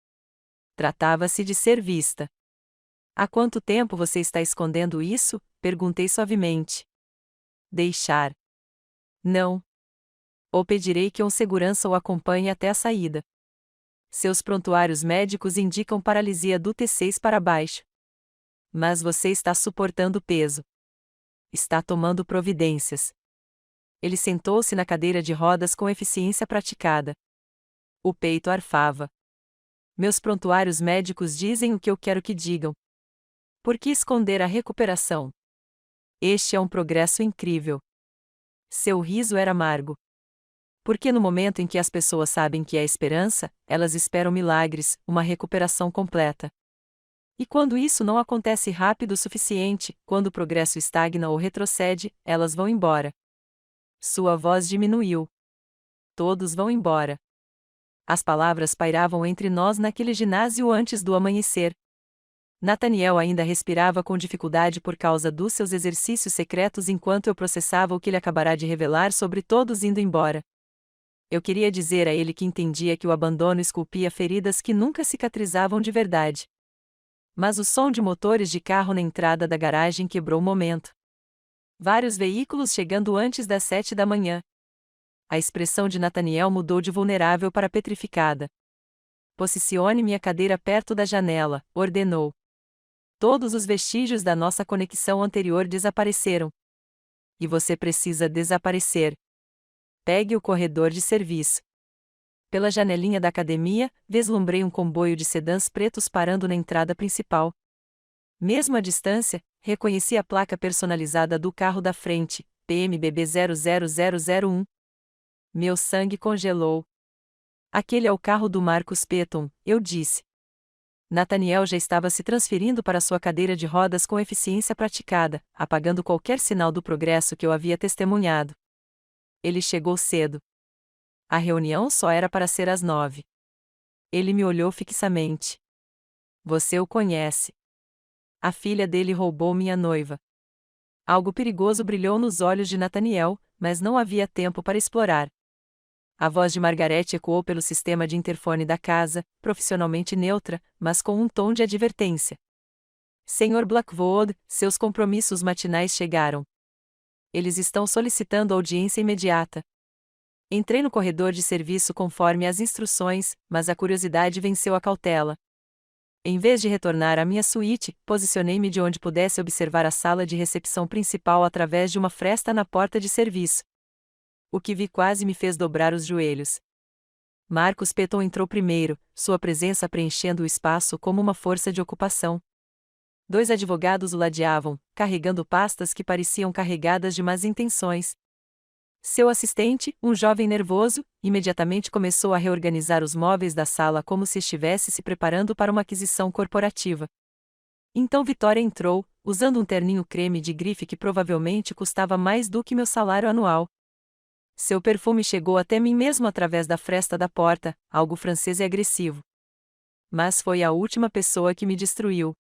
Tratava-se de ser vista. Há quanto tempo você está escondendo isso? Perguntei suavemente. Deixar. Não. Ou pedirei que um segurança o acompanhe até a saída. Seus prontuários médicos indicam paralisia do T6 para baixo. Mas você está suportando peso. Está tomando providências. Ele sentou-se na cadeira de rodas com eficiência praticada. O peito arfava. Meus prontuários médicos dizem o que eu quero que digam. Por que esconder a recuperação? Este é um progresso incrível. Seu riso era amargo. Porque no momento em que as pessoas sabem que há esperança, elas esperam milagres, uma recuperação completa. E quando isso não acontece rápido o suficiente, quando o progresso estagna ou retrocede, elas vão embora. Sua voz diminuiu. Todos vão embora. As palavras pairavam entre nós naquele ginásio antes do amanhecer. Nathaniel ainda respirava com dificuldade por causa dos seus exercícios secretos enquanto eu processava o que ele acabará de revelar sobre todos indo embora. Eu queria dizer a ele que entendia que o abandono esculpia feridas que nunca cicatrizavam de verdade. Mas o som de motores de carro na entrada da garagem quebrou o momento. Vários veículos chegando antes das 7 da manhã. A expressão de Nathaniel mudou de vulnerável para petrificada. Posicione minha cadeira perto da janela, ordenou. Todos os vestígios da nossa conexão anterior desapareceram. E você precisa desaparecer. Pegue o corredor de serviço. Pela janelinha da academia, vislumbrei um comboio de sedãs pretos parando na entrada principal. Mesmo à distância, reconheci a placa personalizada do carro da frente, PMBB 00001. Meu sangue congelou. Aquele é o carro do Marcus Petton, eu disse. Nathaniel já estava se transferindo para sua cadeira de rodas com eficiência praticada, apagando qualquer sinal do progresso que eu havia testemunhado. Ele chegou cedo. A reunião só era para ser às 9. Ele me olhou fixamente. Você o conhece. A filha dele roubou minha noiva. Algo perigoso brilhou nos olhos de Nathaniel, mas não havia tempo para explorar. A voz de Margaret ecoou pelo sistema de interfone da casa, profissionalmente neutra, mas com um tom de advertência. Sr. Blackwood, seus compromissos matinais chegaram. Eles estão solicitando audiência imediata. Entrei no corredor de serviço conforme as instruções, mas a curiosidade venceu a cautela. Em vez de retornar à minha suíte, posicionei-me de onde pudesse observar a sala de recepção principal através de uma fresta na porta de serviço. O que vi quase me fez dobrar os joelhos. Marcus Petton entrou primeiro, sua presença preenchendo o espaço como uma força de ocupação. 2 advogados o ladeavam, carregando pastas que pareciam carregadas de más intenções. Seu assistente, um jovem nervoso, imediatamente começou a reorganizar os móveis da sala como se estivesse se preparando para uma aquisição corporativa. Então Vitória entrou, usando um terninho creme de grife que provavelmente custava mais do que meu salário anual. Seu perfume chegou até mim mesmo através da fresta da porta, algo francês e agressivo. Mas foi a última pessoa que me destruiu.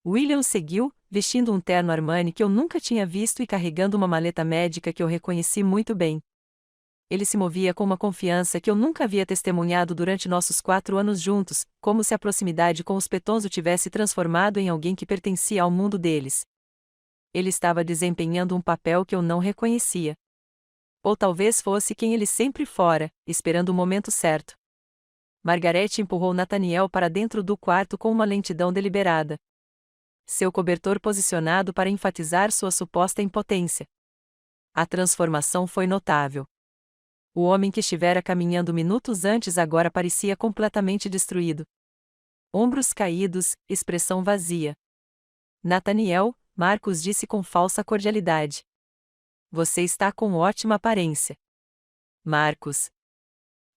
William seguiu, vestindo um terno Armani que eu nunca tinha visto e carregando uma maleta médica que eu reconheci muito bem. Ele se movia com uma confiança que eu nunca havia testemunhado durante nossos 4 anos juntos, como se a proximidade com os Pettons o tivesse transformado em alguém que pertencia ao mundo deles. Ele estava desempenhando um papel que eu não reconhecia. Ou talvez fosse quem ele sempre fora, esperando o momento certo. Margaret empurrou Nathaniel para dentro do quarto com uma lentidão deliberada. Seu cobertor posicionado para enfatizar sua suposta impotência. A transformação foi notável. O homem que estivera caminhando minutos antes agora parecia completamente destruído. Ombros caídos, expressão vazia. Nathaniel, Marcus disse com falsa cordialidade. Você está com ótima aparência. Marcus.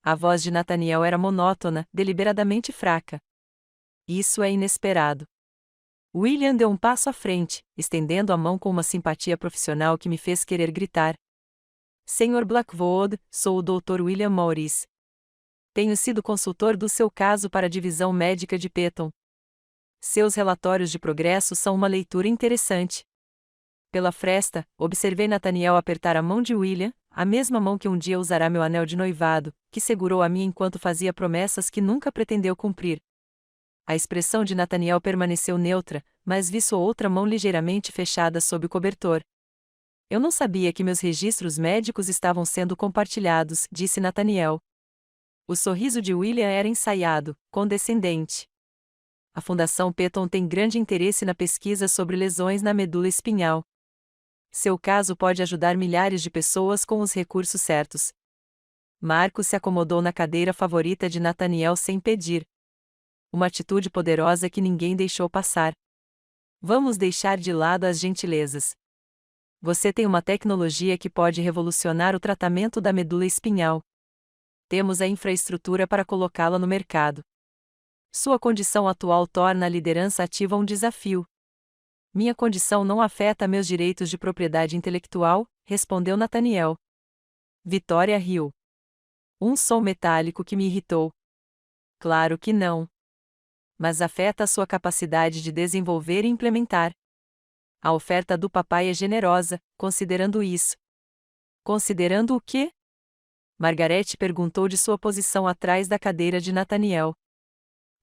A voz de Nathaniel era monótona, deliberadamente fraca. Isso é inesperado. William deu um passo à frente, estendendo a mão com uma simpatia profissional que me fez querer gritar. Sr. Blackwood, sou o Dr. William Maurice. Tenho sido consultor do seu caso para a divisão médica de Petton. Seus relatórios de progresso são uma leitura interessante. Pela fresta, observei Nathaniel apertar a mão de William, a mesma mão que um dia usará meu anel de noivado, que segurou a minha enquanto fazia promessas que nunca pretendeu cumprir. A expressão de Nathaniel permaneceu neutra, mas vi sua outra mão ligeiramente fechada sob o cobertor. Eu não sabia que meus registros médicos estavam sendo compartilhados, disse Nathaniel. O sorriso de William era ensaiado, condescendente. A Fundação Petton tem grande interesse na pesquisa sobre lesões na medula espinhal. Seu caso pode ajudar milhares de pessoas com os recursos certos. Marcos se acomodou na cadeira favorita de Nathaniel sem pedir. Uma atitude poderosa que ninguém deixou passar. Vamos deixar de lado as gentilezas. Você tem uma tecnologia que pode revolucionar o tratamento da medula espinhal. Temos a infraestrutura para colocá-la no mercado. Sua condição atual torna a liderança ativa um desafio. Minha condição não afeta meus direitos de propriedade intelectual, respondeu Nathaniel. Vitória riu. Um som metálico que me irritou. Claro que não. Mas afeta a sua capacidade de desenvolver e implementar. A oferta do papai é generosa, considerando isso. Considerando o quê? Margarete perguntou de sua posição atrás da cadeira de Nathaniel.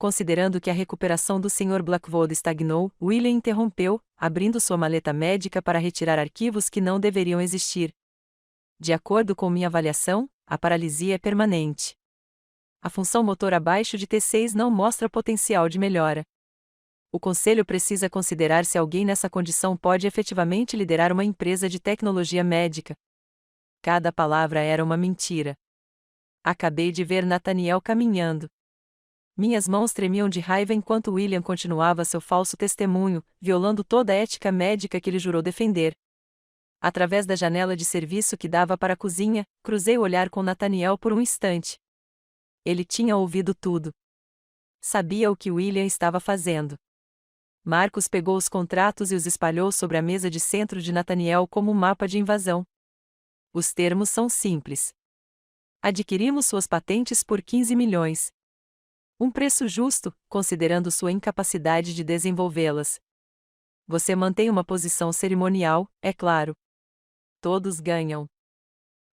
Considerando que a recuperação do Sr. Blackwood estagnou, William interrompeu, abrindo sua maleta médica para retirar arquivos que não deveriam existir. De acordo com minha avaliação, a paralisia é permanente. A função motor abaixo de T6 não mostra potencial de melhora. O conselho precisa considerar se alguém nessa condição pode efetivamente liderar uma empresa de tecnologia médica. Cada palavra era uma mentira. Acabei de ver Nathaniel caminhando. Minhas mãos tremiam de raiva enquanto William continuava seu falso testemunho, violando toda a ética médica que ele jurou defender. Através da janela de serviço que dava para a cozinha, cruzei o olhar com Nathaniel por um instante. Ele tinha ouvido tudo. Sabia o que William estava fazendo. Marcos pegou os contratos e os espalhou sobre a mesa de centro de Nathaniel como um mapa de invasão. Os termos são simples. Adquirimos suas patentes por 15 milhões. Um preço justo, considerando sua incapacidade de desenvolvê-las. Você mantém uma posição cerimonial, é claro. Todos ganham.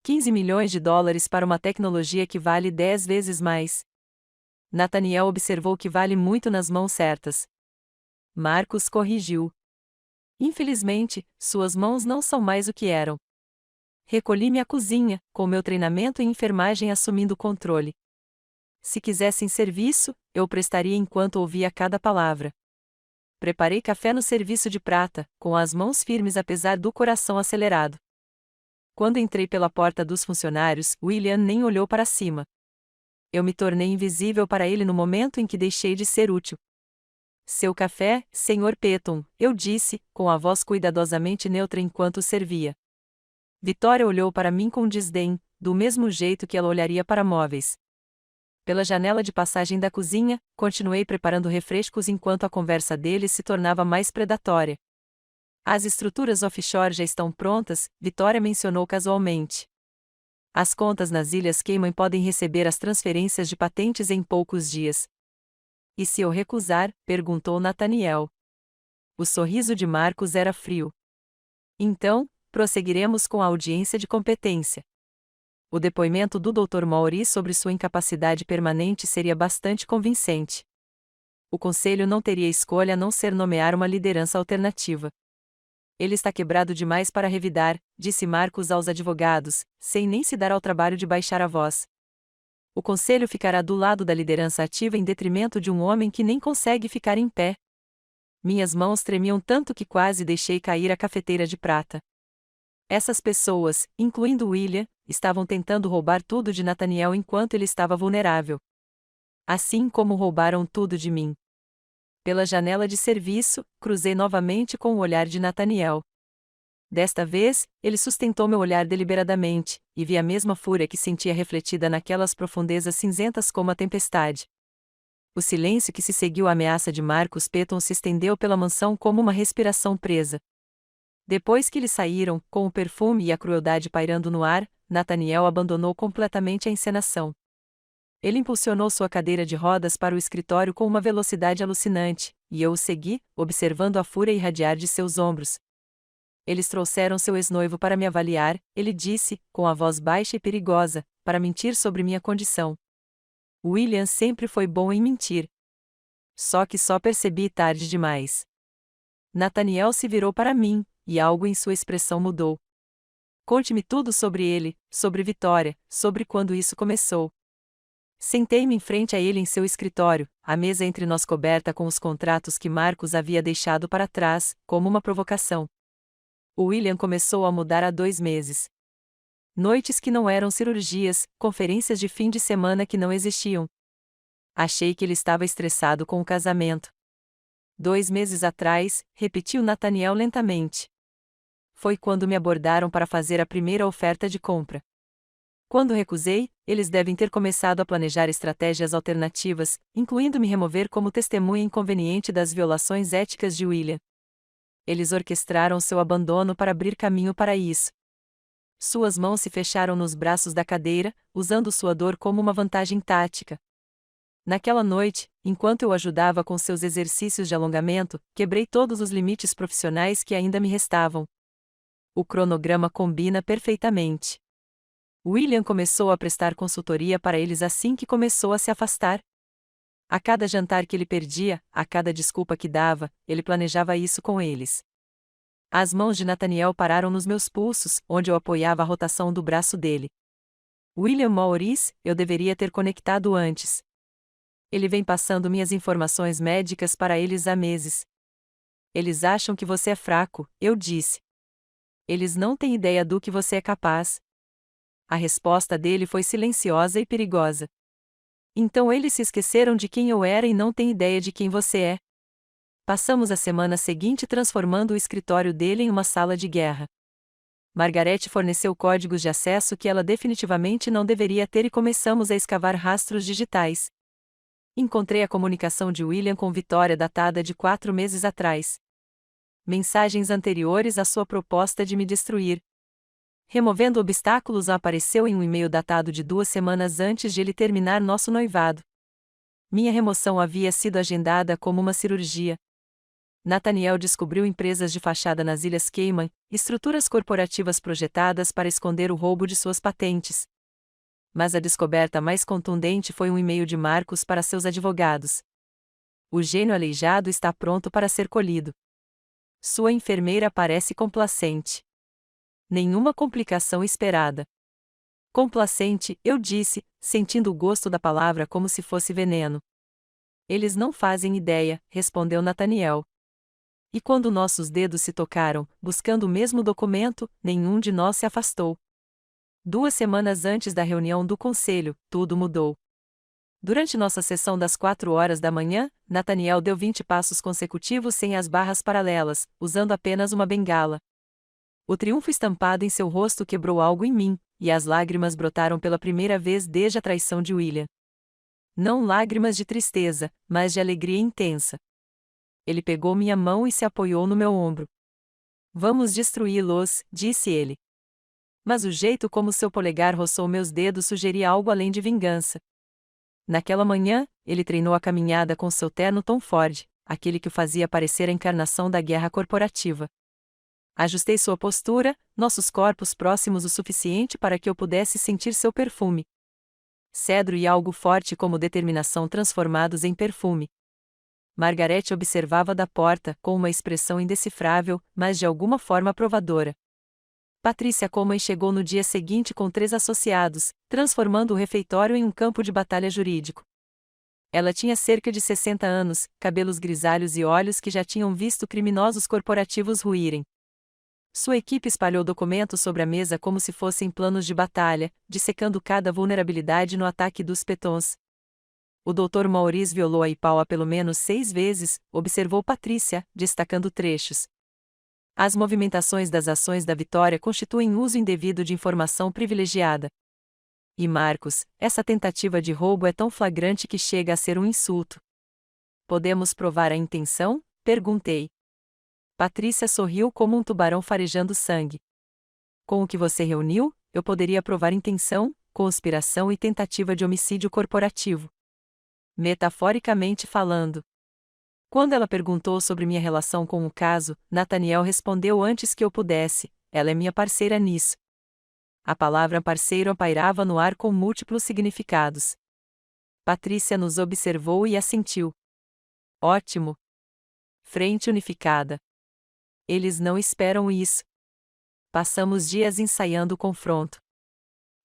15 milhões de dólares para uma tecnologia que vale 10 vezes mais. Nathaniel observou que vale muito nas mãos certas. Marcos corrigiu. Infelizmente, suas mãos não são mais o que eram. Recolhi-me à cozinha, com meu treinamento em enfermagem assumindo o controle. Se quisessem serviço, eu prestaria enquanto ouvia cada palavra. Preparei café no serviço de prata, com as mãos firmes apesar do coração acelerado. Quando entrei pela porta dos funcionários, William nem olhou para cima. Eu me tornei invisível para ele no momento em que deixei de ser útil. Seu café, Sr. Petton, eu disse, com a voz cuidadosamente neutra enquanto servia. Vitória olhou para mim com desdém, do mesmo jeito que ela olharia para móveis. Pela janela de passagem da cozinha, continuei preparando refrescos enquanto a conversa deles se tornava mais predatória. As estruturas offshore já estão prontas, Vitória mencionou casualmente. As contas nas Ilhas Cayman podem receber as transferências de patentes em poucos dias. E se eu recusar? Perguntou Nathaniel. O sorriso de Marcos era frio. Então, prosseguiremos com a audiência de competência. O depoimento do Dr. Maury sobre sua incapacidade permanente seria bastante convincente. O conselho não teria escolha a não ser nomear uma liderança alternativa. Ele está quebrado demais para revidar, disse Marcos aos advogados, sem nem se dar ao trabalho de baixar a voz. O conselho ficará do lado da liderança ativa em detrimento de um homem que nem consegue ficar em pé. Minhas mãos tremiam tanto que quase deixei cair a cafeteira de prata. Essas pessoas, incluindo William, estavam tentando roubar tudo de Nathaniel enquanto ele estava vulnerável. Assim como roubaram tudo de mim. Pela janela de serviço, cruzei novamente com o olhar de Nathaniel. Desta vez, ele sustentou meu olhar deliberadamente, e vi a mesma fúria que sentia refletida naquelas profundezas cinzentas como a tempestade. O silêncio que se seguiu à ameaça de Marcos Petton se estendeu pela mansão como uma respiração presa. Depois que eles saíram, com o perfume e a crueldade pairando no ar, Nathaniel abandonou completamente a encenação. Ele impulsionou sua cadeira de rodas para o escritório com uma velocidade alucinante, e eu o segui, observando a fúria irradiar de seus ombros. Eles trouxeram seu ex-noivo para me avaliar, ele disse, com a voz baixa e perigosa, para mentir sobre minha condição. William sempre foi bom em mentir. Só que só percebi tarde demais. Nathaniel se virou para mim, e algo em sua expressão mudou. Conte-me tudo sobre ele, sobre Vitória, sobre quando isso começou. Sentei-me em frente a ele em seu escritório, a mesa entre nós coberta com os contratos que Marcos havia deixado para trás, como uma provocação. O William começou a mudar há 2 meses. Noites que não eram cirurgias, conferências de fim de semana que não existiam. Achei que ele estava estressado com o casamento. 2 meses atrás, repetiu Nathaniel lentamente. Foi quando me abordaram para fazer a primeira oferta de compra. Quando recusei, eles devem ter começado a planejar estratégias alternativas, incluindo me remover como testemunha inconveniente das violações éticas de William. Eles orquestraram seu abandono para abrir caminho para isso. Suas mãos se fecharam nos braços da cadeira, usando sua dor como uma vantagem tática. Naquela noite, enquanto eu ajudava com seus exercícios de alongamento, quebrei todos os limites profissionais que ainda me restavam. O cronograma combina perfeitamente. William começou a prestar consultoria para eles assim que começou a se afastar. A cada jantar que ele perdia, a cada desculpa que dava, ele planejava isso com eles. As mãos de Nathaniel pararam nos meus pulsos, onde eu apoiava a rotação do braço dele. William Maurice, eu deveria ter conectado antes. Ele vem passando minhas informações médicas para eles há meses. Eles acham que você é fraco, eu disse. Eles não têm ideia do que você é capaz. A resposta dele foi silenciosa e perigosa. Então eles se esqueceram de quem eu era e não têm ideia de quem você é. Passamos a semana seguinte transformando o escritório dele em uma sala de guerra. Margaret forneceu códigos de acesso que ela definitivamente não deveria ter e começamos a escavar rastros digitais. Encontrei a comunicação de William com Vitória datada de 4 meses atrás. Mensagens anteriores à sua proposta de me destruir. Removendo obstáculos apareceu em um e-mail datado de 2 semanas antes de ele terminar nosso noivado. Minha remoção havia sido agendada como uma cirurgia. Nathaniel descobriu empresas de fachada nas Ilhas Cayman, estruturas corporativas projetadas para esconder o roubo de suas patentes. Mas a descoberta mais contundente foi um e-mail de Marcos para seus advogados. O gênio aleijado está pronto para ser colhido. Sua enfermeira parece complacente. Nenhuma complicação esperada. Complacente, eu disse, sentindo o gosto da palavra como se fosse veneno. Eles não fazem ideia, respondeu Nathaniel. E quando nossos dedos se tocaram, buscando o mesmo documento, nenhum de nós se afastou. 2 semanas antes da reunião do conselho, tudo mudou. Durante nossa sessão das 4 horas da manhã, Nathaniel deu 20 passos consecutivos sem as barras paralelas, usando apenas uma bengala. O triunfo estampado em seu rosto quebrou algo em mim, e as lágrimas brotaram pela primeira vez desde a traição de William. Não lágrimas de tristeza, mas de alegria intensa. Ele pegou minha mão e se apoiou no meu ombro. Vamos destruí-los, disse ele. Mas o jeito como seu polegar roçou meus dedos sugeria algo além de vingança. Naquela manhã, ele treinou a caminhada com seu terno Tom Ford, aquele que o fazia parecer a encarnação da guerra corporativa. Ajustei sua postura, nossos corpos próximos o suficiente para que eu pudesse sentir seu perfume. Cedro e algo forte como determinação transformados em perfume. Margaret observava da porta, com uma expressão indecifrável, mas de alguma forma provadora. Patrícia Coleman chegou no dia seguinte com 3 associados, transformando o refeitório em um campo de batalha jurídico. Ela tinha cerca de 60 anos, cabelos grisalhos e olhos que já tinham visto criminosos corporativos ruírem. Sua equipe espalhou documentos sobre a mesa como se fossem planos de batalha, dissecando cada vulnerabilidade no ataque dos Petons. O Dr. Maurice violou a Ipaua pelo menos 6 vezes, observou Patrícia, destacando trechos. As movimentações das ações da Vitória constituem uso indevido de informação privilegiada. E Marcos, essa tentativa de roubo é tão flagrante que chega a ser um insulto. Podemos provar a intenção? Perguntei. Patrícia sorriu como um tubarão farejando sangue. Com o que você reuniu, eu poderia provar intenção, conspiração e tentativa de homicídio corporativo. Metaforicamente falando. Quando ela perguntou sobre minha relação com o caso, Nathaniel respondeu antes que eu pudesse: ela é minha parceira nisso. A palavra parceiro pairava no ar com múltiplos significados. Patrícia nos observou e assentiu. Ótimo. Frente unificada. Eles não esperam isso. Passamos dias ensaiando o confronto.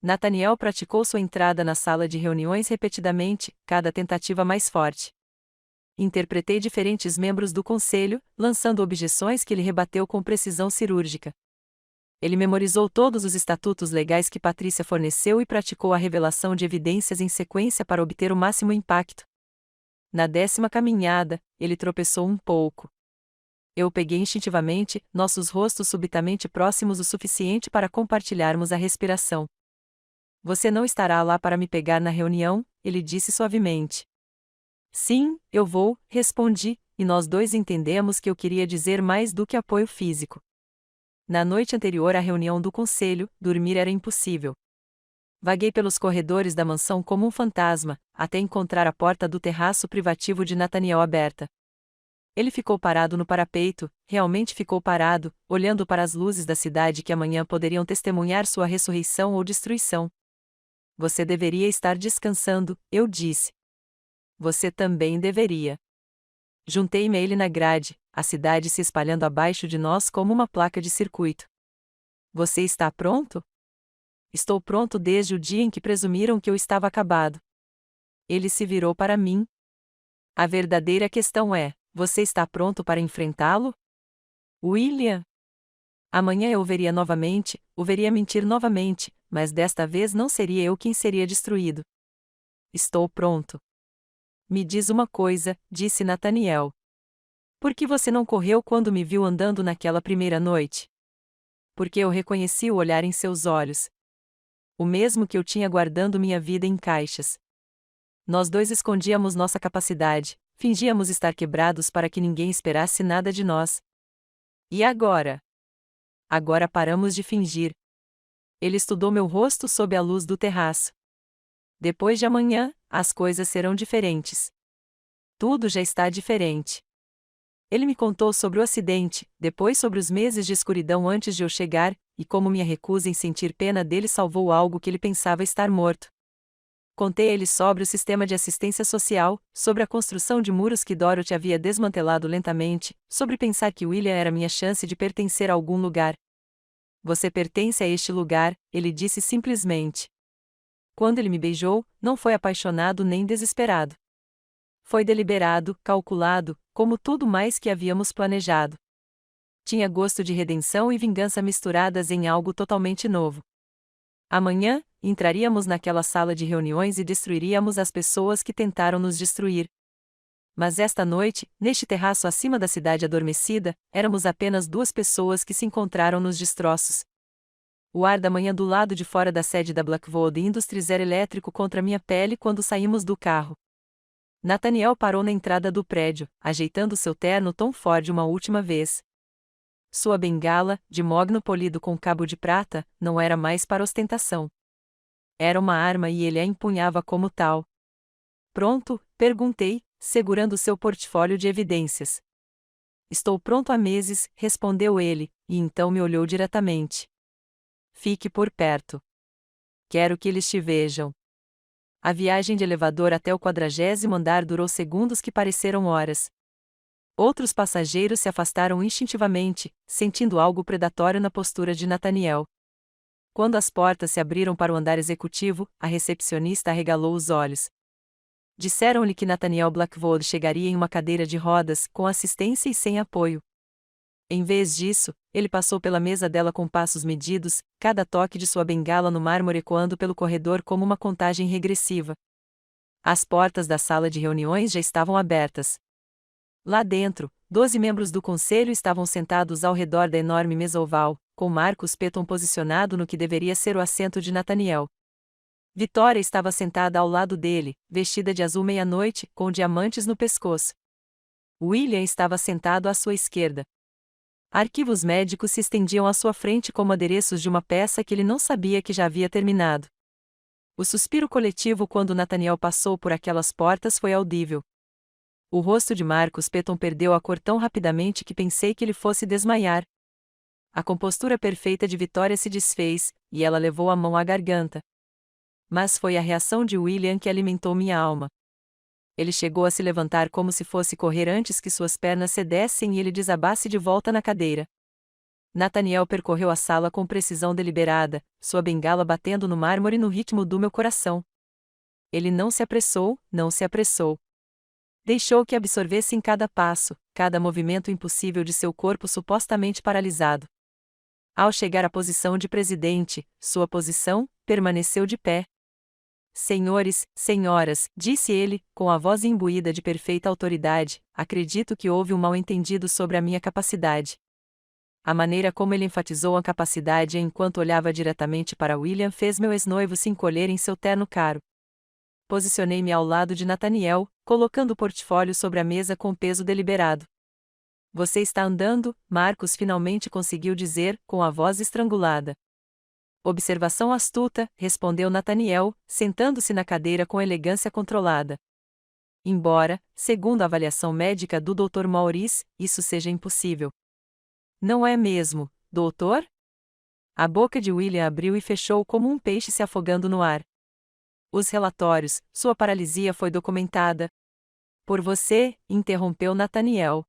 Nathaniel praticou sua entrada na sala de reuniões repetidamente, cada tentativa mais forte. Interpretei diferentes membros do conselho, lançando objeções que ele rebateu com precisão cirúrgica. Ele memorizou todos os estatutos legais que Patrícia forneceu e praticou a revelação de evidências em sequência para obter o máximo impacto. Na 10ª caminhada, ele tropeçou um pouco. Eu o peguei instintivamente, nossos rostos subitamente próximos o suficiente para compartilharmos a respiração. Você não estará lá para me pegar na reunião, ele disse suavemente. Sim, eu vou, respondi, e nós dois entendemos que eu queria dizer mais do que apoio físico. Na noite anterior à reunião do conselho, dormir era impossível. Vaguei pelos corredores da mansão como um fantasma, até encontrar a porta do terraço privativo de Nathaniel aberta. Ele ficou parado no parapeito, realmente ficou parado, olhando para as luzes da cidade que amanhã poderiam testemunhar sua ressurreição ou destruição. Você deveria estar descansando, eu disse. Você também deveria. Juntei-me a ele na grade, a cidade se espalhando abaixo de nós como uma placa de circuito. Você está pronto? Estou pronto desde o dia em que presumiram que eu estava acabado. Ele se virou para mim. A verdadeira questão é: você está pronto para enfrentá-lo? William? Amanhã eu o veria novamente, o veria mentir novamente, mas desta vez não seria eu quem seria destruído. Estou pronto. Me diz uma coisa, disse Nathaniel. Por que você não correu quando me viu andando naquela primeira noite? Porque eu reconheci o olhar em seus olhos. O mesmo que eu tinha guardando minha vida em caixas. Nós dois escondíamos nossa capacidade, fingíamos estar quebrados para que ninguém esperasse nada de nós. E agora? Agora paramos de fingir. Ele estudou meu rosto sob a luz do terraço. Depois de amanhã, as coisas serão diferentes. Tudo já está diferente. Ele me contou sobre o acidente, depois sobre os meses de escuridão antes de eu chegar, e como minha recusa em sentir pena dele salvou algo que ele pensava estar morto. Contei a ele sobre o sistema de assistência social, sobre a construção de muros que Dorothy havia desmantelado lentamente, sobre pensar que William era minha chance de pertencer a algum lugar. Você pertence a este lugar, ele disse simplesmente. Quando ele me beijou, não foi apaixonado nem desesperado. Foi deliberado, calculado, como tudo mais que havíamos planejado. Tinha gosto de redenção e vingança misturadas em algo totalmente novo. Amanhã, entraríamos naquela sala de reuniões e destruiríamos as pessoas que tentaram nos destruir. Mas esta noite, neste terraço acima da cidade adormecida, éramos apenas duas pessoas que se encontraram nos destroços. O ar da manhã do lado de fora da sede da Blackwood Industries era elétrico contra minha pele quando saímos do carro. Nathaniel parou na entrada do prédio, ajeitando seu terno Tom Ford uma última vez. Sua bengala, de mogno polido com cabo de prata, não era mais para ostentação. Era uma arma e ele a empunhava como tal. Pronto? Perguntei, segurando seu portfólio de evidências. Estou pronto há meses, respondeu ele, e então me olhou diretamente. Fique por perto. Quero que eles te vejam. A viagem de elevador até o 40º andar durou segundos que pareceram horas. Outros passageiros se afastaram instintivamente, sentindo algo predatório na postura de Nathaniel. Quando as portas se abriram para o andar executivo, a recepcionista arregalou os olhos. Disseram-lhe que Nathaniel Blackwood chegaria em uma cadeira de rodas, com assistência e sem apoio. Em vez disso, ele passou pela mesa dela com passos medidos, cada toque de sua bengala no mármore ecoando pelo corredor como uma contagem regressiva. As portas da sala de reuniões já estavam abertas. Lá dentro, 12 membros do conselho estavam sentados ao redor da enorme mesa oval, com Marcus Petton posicionado no que deveria ser o assento de Nathaniel. Vitória estava sentada ao lado dele, vestida de azul meia-noite, com diamantes no pescoço. William estava sentado à sua esquerda. Arquivos médicos se estendiam à sua frente como adereços de uma peça que ele não sabia que já havia terminado. O suspiro coletivo quando Nathaniel passou por aquelas portas foi audível. O rosto de Marcus Petton perdeu a cor tão rapidamente que pensei que ele fosse desmaiar. A compostura perfeita de Vitória se desfez, e ela levou a mão à garganta. Mas foi a reação de William que alimentou minha alma. Ele chegou a se levantar como se fosse correr antes que suas pernas cedessem e ele desabasse de volta na cadeira. Nathaniel percorreu a sala com precisão deliberada, sua bengala batendo no mármore no ritmo do meu coração. Ele não se apressou, não se apressou. Deixou que absorvesse em cada passo, cada movimento impossível de seu corpo supostamente paralisado. Ao chegar à posição de presidente, sua posição permaneceu de pé. Senhores, senhoras, disse ele, com a voz imbuída de perfeita autoridade, acredito que houve um mal-entendido sobre a minha capacidade. A maneira como ele enfatizou a capacidade enquanto olhava diretamente para William fez meu ex-noivo se encolher em seu terno caro. Posicionei-me ao lado de Nathaniel, colocando o portfólio sobre a mesa com peso deliberado. Você está andando, Marcus finalmente conseguiu dizer, com a voz estrangulada. Observação astuta, respondeu Nathaniel, sentando-se na cadeira com elegância controlada. Embora, segundo a avaliação médica do Dr. Maurice, isso seja impossível. Não é mesmo, doutor? A boca de William abriu e fechou como um peixe se afogando no ar. Os relatórios, sua paralisia foi documentada. Por você, interrompeu Nathaniel.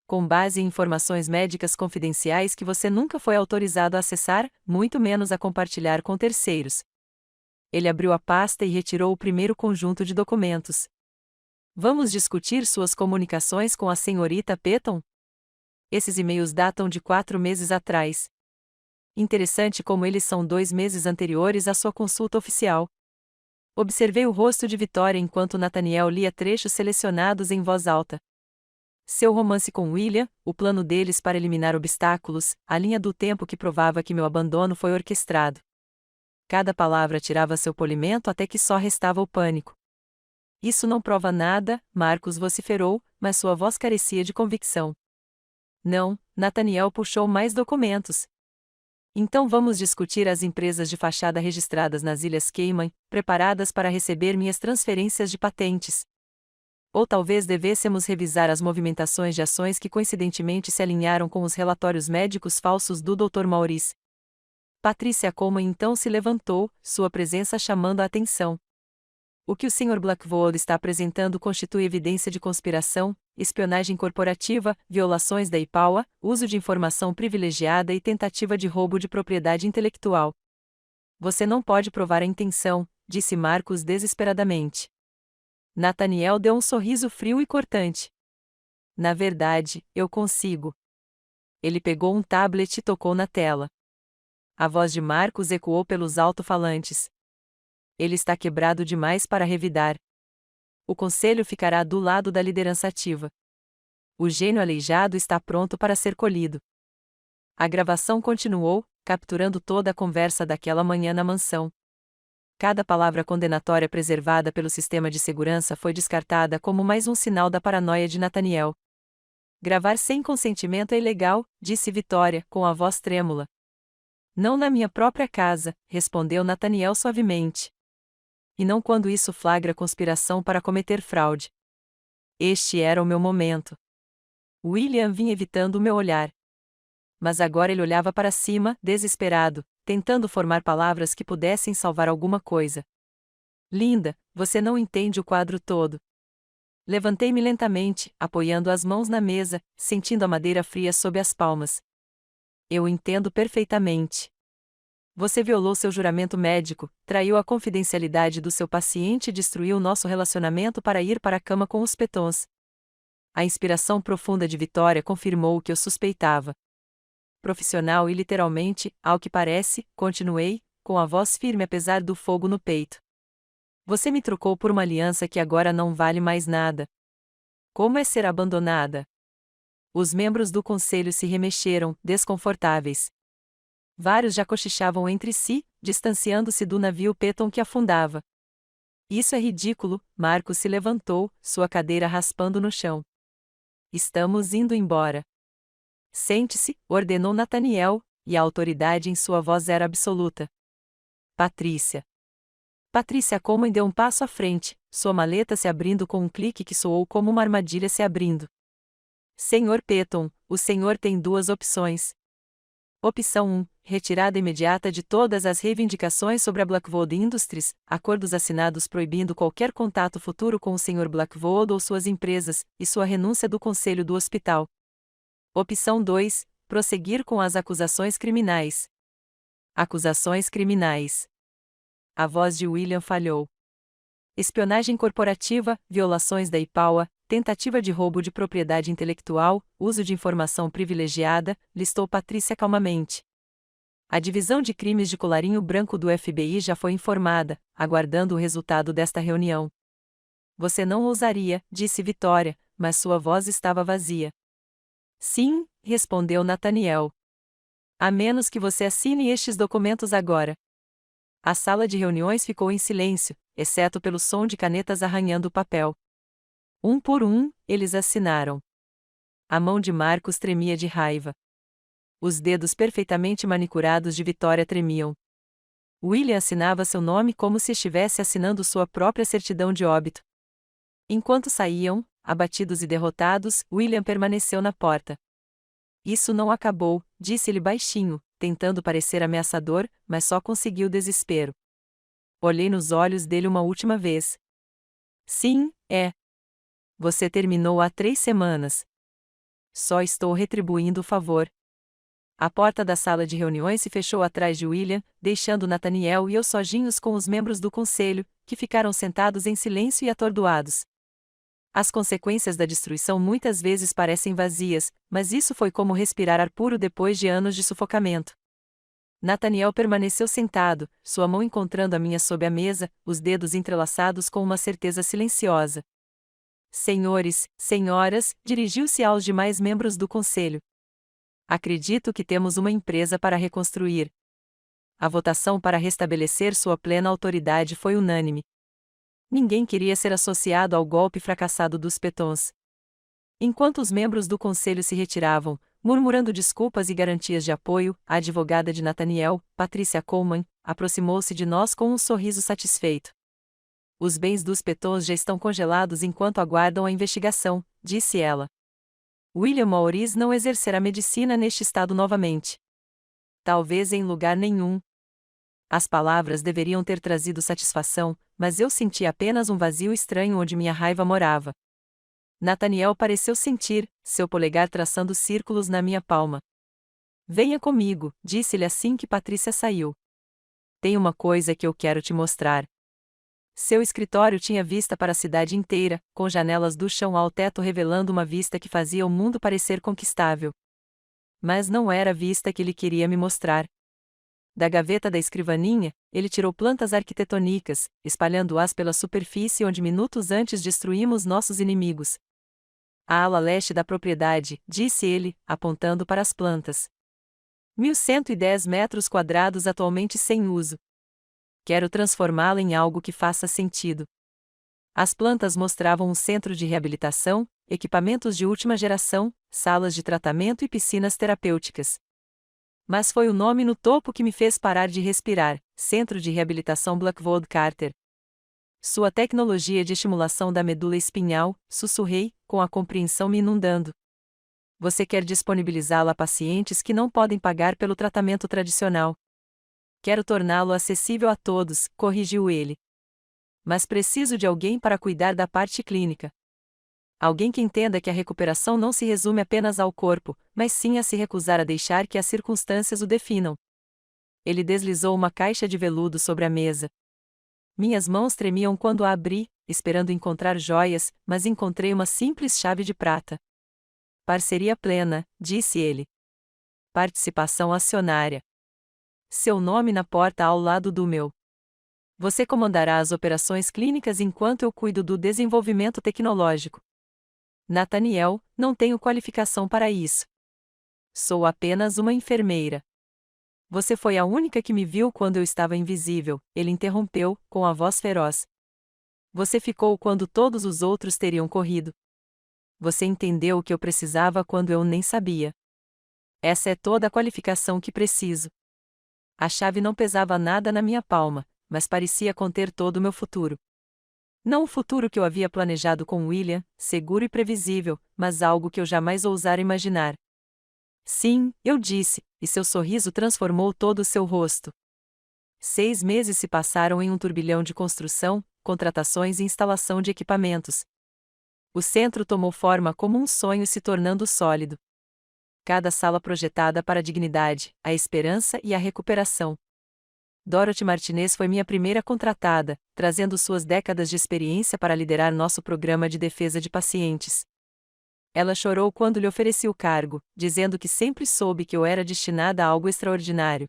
Com base em informações médicas confidenciais que você nunca foi autorizado a acessar, muito menos a compartilhar com terceiros. Ele abriu a pasta e retirou o primeiro conjunto de documentos. Vamos discutir suas comunicações com a senhorita Petton? Esses e-mails datam de 4 meses atrás. Interessante como eles são 2 meses anteriores à sua consulta oficial. Observei o rosto de Vitória enquanto Nathaniel lia trechos selecionados em voz alta. Seu romance com William, o plano deles para eliminar obstáculos, a linha do tempo que provava que meu abandono foi orquestrado. Cada palavra tirava seu polimento até que só restava o pânico. Isso não prova nada, Marcus vociferou, mas sua voz carecia de convicção. Não, Nathaniel puxou mais documentos. Então vamos discutir as empresas de fachada registradas nas Ilhas Cayman, preparadas para receber minhas transferências de patentes. Ou talvez devêssemos revisar as movimentações de ações que coincidentemente se alinharam com os relatórios médicos falsos do Dr. Maurice. Patrícia Coleman então se levantou, sua presença chamando a atenção. O que o Sr. Blackwood está apresentando constitui evidência de conspiração, espionagem corporativa, violações da IPAUA, uso de informação privilegiada e tentativa de roubo de propriedade intelectual. Você não pode provar a intenção, disse Marcus desesperadamente. Nathaniel deu um sorriso frio e cortante. Na verdade, eu consigo. Ele pegou um tablet e tocou na tela. A voz de Marcus ecoou pelos alto-falantes. Ele está quebrado demais para revidar. O conselho ficará do lado da liderança ativa. O gênio aleijado está pronto para ser colhido. A gravação continuou, capturando toda a conversa daquela manhã na mansão. Cada palavra condenatória preservada pelo sistema de segurança foi descartada como mais um sinal da paranoia de Nathaniel. Gravar sem consentimento é ilegal, disse Vitória, com a voz trêmula. Não na minha própria casa, respondeu Nathaniel suavemente. E não quando isso flagra conspiração para cometer fraude. Este era o meu momento. William vinha evitando o meu olhar. Mas agora ele olhava para cima, desesperado, tentando formar palavras que pudessem salvar alguma coisa. Linda, você não entende o quadro todo. Levantei-me lentamente, apoiando as mãos na mesa, sentindo a madeira fria sob as palmas. Eu entendo perfeitamente. Você violou seu juramento médico, traiu a confidencialidade do seu paciente e destruiu nosso relacionamento para ir para a cama com os Pettons. A inspiração profunda de Vitória confirmou o que eu suspeitava. Profissional e literalmente, ao que parece, continuei, com a voz firme apesar do fogo no peito. Você me trocou por uma aliança que agora não vale mais nada. Como é ser abandonada? Os membros do conselho se remexeram, desconfortáveis. Vários já cochichavam entre si, distanciando-se do navio Petton que afundava. Isso é ridículo, Marcus se levantou, sua cadeira raspando no chão. Estamos indo embora. Sente-se, ordenou Nathaniel, e a autoridade em sua voz era absoluta. Patrícia. Patrícia Coleman deu um passo à frente, sua maleta se abrindo com um clique que soou como uma armadilha se abrindo. Sr. Petton, o senhor tem duas opções. Opção 1. Retirada imediata de todas as reivindicações sobre a Blackwood Industries, acordos assinados proibindo qualquer contato futuro com o Sr. Blackwood ou suas empresas, e sua renúncia do conselho do hospital. Opção 2. Prosseguir com as acusações criminais. Acusações criminais. A voz de William falhou. Espionagem corporativa, violações da IPAUA, tentativa de roubo de propriedade intelectual, uso de informação privilegiada, listou Patrícia calmamente. A divisão de crimes de colarinho branco do FBI já foi informada, aguardando o resultado desta reunião. Você não ousaria, disse Vitória, mas sua voz estava vazia. Sim, respondeu Nathaniel. A menos que você assine estes documentos agora. A sala de reuniões ficou em silêncio, exceto pelo som de canetas arranhando o papel. Um por um, eles assinaram. A mão de Marcos tremia de raiva. Os dedos perfeitamente manicurados de Vitória tremiam. William assinava seu nome como se estivesse assinando sua própria certidão de óbito. Enquanto saíam, abatidos e derrotados, William permaneceu na porta. Isso não acabou, disse-lhe baixinho, tentando parecer ameaçador, mas só conseguiu desespero. Olhei nos olhos dele uma última vez. Sim, é. Você terminou há 3 semanas. Só estou retribuindo o favor. A porta da sala de reuniões se fechou atrás de William, deixando Nathaniel e eu sozinhos com os membros do conselho, que ficaram sentados em silêncio e atordoados. As consequências da destruição muitas vezes parecem vazias, mas isso foi como respirar ar puro depois de anos de sufocamento. Nathaniel permaneceu sentado, sua mão encontrando a minha sob a mesa, os dedos entrelaçados com uma certeza silenciosa. Senhores, senhoras, dirigiu-se aos demais membros do conselho. Acredito que temos uma empresa para reconstruir. A votação para restabelecer sua plena autoridade foi unânime. Ninguém queria ser associado ao golpe fracassado dos Pettons. Enquanto os membros do conselho se retiravam, murmurando desculpas e garantias de apoio, a advogada de Nathaniel, Patrícia Coleman, aproximou-se de nós com um sorriso satisfeito. Os bens dos Pettons já estão congelados enquanto aguardam a investigação, disse ela. William Maurice não exercerá medicina neste estado novamente. Talvez em lugar nenhum. As palavras deveriam ter trazido satisfação, mas eu senti apenas um vazio estranho onde minha raiva morava. Nathaniel pareceu sentir, seu polegar traçando círculos na minha palma. Venha comigo, disse-lhe assim que Patrícia saiu. Tem uma coisa que eu quero te mostrar. Seu escritório tinha vista para a cidade inteira, com janelas do chão ao teto revelando uma vista que fazia o mundo parecer conquistável. Mas não era a vista que ele queria me mostrar. Da gaveta da escrivaninha, ele tirou plantas arquitetônicas, espalhando-as pela superfície onde minutos antes destruímos nossos inimigos. A ala leste da propriedade, disse ele, apontando para as plantas. 1.110 metros quadrados atualmente sem uso. Quero transformá-la em algo que faça sentido. As plantas mostravam um centro de reabilitação, equipamentos de última geração, salas de tratamento e piscinas terapêuticas. Mas foi o nome no topo que me fez parar de respirar, Centro de Reabilitação Blackwood Carter. Sua tecnologia de estimulação da medula espinhal, sussurrei, com a compreensão me inundando. Você quer disponibilizá-la a pacientes que não podem pagar pelo tratamento tradicional. Quero torná-lo acessível a todos, corrigiu ele. Mas preciso de alguém para cuidar da parte clínica. Alguém que entenda que a recuperação não se resume apenas ao corpo, mas sim a se recusar a deixar que as circunstâncias o definam. Ele deslizou uma caixa de veludo sobre a mesa. Minhas mãos tremiam quando a abri, esperando encontrar joias, mas encontrei uma simples chave de prata. Parceria plena, disse ele. Participação acionária. Seu nome na porta ao lado do meu. Você comandará as operações clínicas enquanto eu cuido do desenvolvimento tecnológico. Nathaniel, não tenho qualificação para isso. Sou apenas uma enfermeira. Você foi a única que me viu quando eu estava invisível, ele interrompeu, com a voz feroz. Você ficou quando todos os outros teriam corrido. Você entendeu o que eu precisava quando eu nem sabia. Essa é toda a qualificação que preciso. A chave não pesava nada na minha palma, mas parecia conter todo o meu futuro. Não o futuro que eu havia planejado com William, seguro e previsível, mas algo que eu jamais ousara imaginar. Sim, eu disse, e seu sorriso transformou todo o seu rosto. 6 meses se passaram em um turbilhão de construção, contratações e instalação de equipamentos. O centro tomou forma como um sonho se tornando sólido. Cada sala projetada para a dignidade, a esperança e a recuperação. Dorothy Martinez foi minha primeira contratada, trazendo suas décadas de experiência para liderar nosso programa de defesa de pacientes. Ela chorou quando lhe ofereci o cargo, dizendo que sempre soube que eu era destinada a algo extraordinário.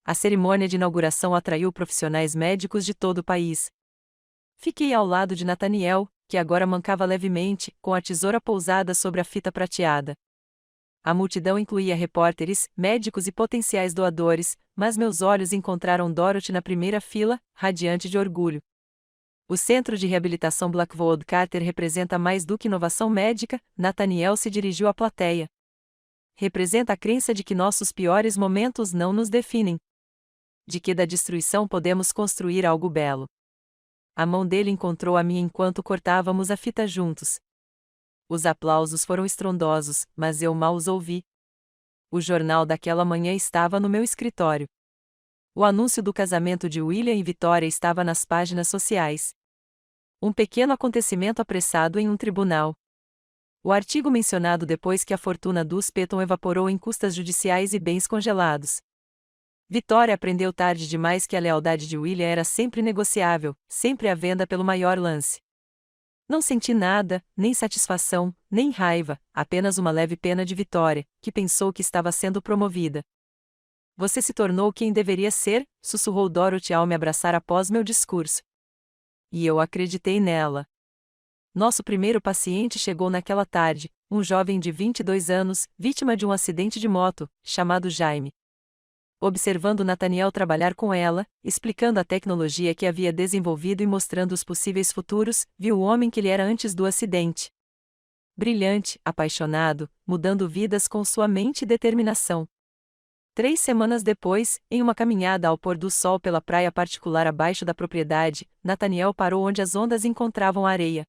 A cerimônia de inauguração atraiu profissionais médicos de todo o país. Fiquei ao lado de Nathaniel, que agora mancava levemente, com a tesoura pousada sobre a fita prateada. A multidão incluía repórteres, médicos e potenciais doadores, mas meus olhos encontraram Dorothy na primeira fila, radiante de orgulho. O Centro de Reabilitação Blackwood Carter representa mais do que inovação médica, Nathaniel se dirigiu à plateia. Representa a crença de que nossos piores momentos não nos definem. De que da destruição podemos construir algo belo. A mão dele encontrou a minha enquanto cortávamos a fita juntos. Os aplausos foram estrondosos, mas eu mal os ouvi. O jornal daquela manhã estava no meu escritório. O anúncio do casamento de William e Victoria estava nas páginas sociais. Um pequeno acontecimento apressado em um tribunal. O artigo mencionado depois que a fortuna dos Petton evaporou em custas judiciais e bens congelados. Victoria aprendeu tarde demais que a lealdade de William era sempre negociável, sempre à venda pelo maior lance. Não senti nada, nem satisfação, nem raiva, apenas uma leve pena de Victoria, que pensou que estava sendo promovida. Você se tornou quem deveria ser, sussurrou Dorothy ao me abraçar após meu discurso. E eu acreditei nela. Nosso primeiro paciente chegou naquela tarde, um jovem de 22 anos, vítima de um acidente de moto, chamado Jaime. Observando Nathaniel trabalhar com ela, explicando a tecnologia que havia desenvolvido e mostrando os possíveis futuros, viu o homem que ele era antes do acidente. Brilhante, apaixonado, mudando vidas com sua mente e determinação. 3 semanas depois, em uma caminhada ao pôr do sol pela praia particular abaixo da propriedade, Nathaniel parou onde as ondas encontravam a areia.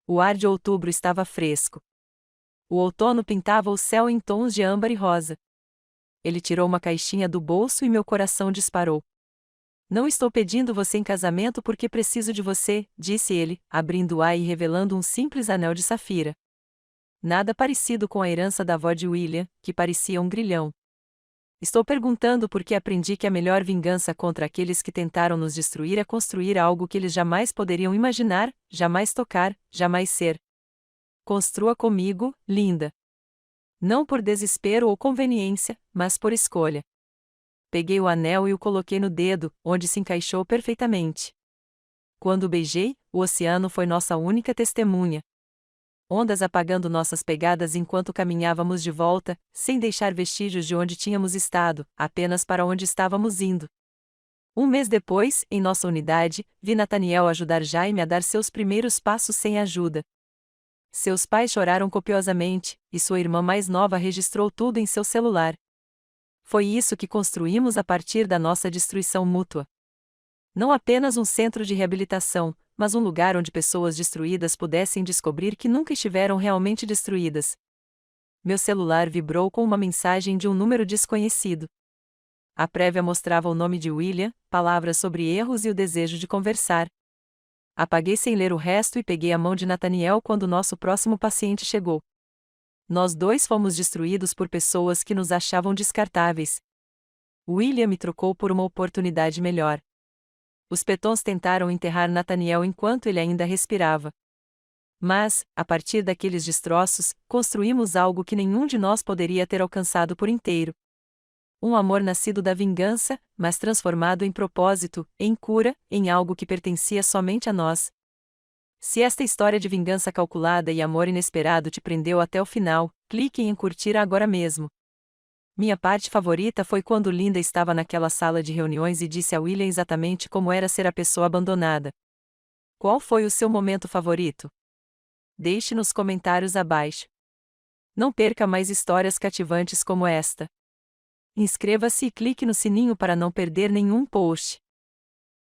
O ar de outubro estava fresco. O outono pintava o céu em tons de âmbar e rosa. Ele tirou uma caixinha do bolso e meu coração disparou. Não estou pedindo você em casamento porque preciso de você, disse ele, abrindo-a e revelando um simples anel de safira. Nada parecido com a herança da avó de William, que parecia um grilhão. Estou perguntando porque aprendi que a melhor vingança contra aqueles que tentaram nos destruir é construir algo que eles jamais poderiam imaginar, jamais tocar, jamais ser. Construa comigo, linda. Não por desespero ou conveniência, mas por escolha. Peguei o anel e o coloquei no dedo, onde se encaixou perfeitamente. Quando o beijei, o oceano foi nossa única testemunha. Ondas apagando nossas pegadas enquanto caminhávamos de volta, sem deixar vestígios de onde tínhamos estado, apenas para onde estávamos indo. 1 mês depois, em nossa unidade, vi Nathaniel ajudar Jaime a dar seus primeiros passos sem ajuda. Seus pais choraram copiosamente, e sua irmã mais nova registrou tudo em seu celular. Foi isso que construímos a partir da nossa destruição mútua. Não apenas um centro de reabilitação, mas um lugar onde pessoas destruídas pudessem descobrir que nunca estiveram realmente destruídas. Meu celular vibrou com uma mensagem de um número desconhecido. A prévia mostrava o nome de William, palavras sobre erros e o desejo de conversar. Apaguei sem ler o resto e peguei a mão de Nathaniel quando nosso próximo paciente chegou. Nós dois fomos destruídos por pessoas que nos achavam descartáveis. William me trocou por uma oportunidade melhor. Os Pettons tentaram enterrar Nathaniel enquanto ele ainda respirava. Mas, a partir daqueles destroços, construímos algo que nenhum de nós poderia ter alcançado por inteiro. Um amor nascido da vingança, mas transformado em propósito, em cura, em algo que pertencia somente a nós. Se esta história de vingança calculada e amor inesperado te prendeu até o final, clique em curtir agora mesmo. Minha parte favorita foi quando Linda estava naquela sala de reuniões e disse a William exatamente como era ser a pessoa abandonada. Qual foi o seu momento favorito? Deixe nos comentários abaixo. Não perca mais histórias cativantes como esta. Inscreva-se e clique no sininho para não perder nenhum post.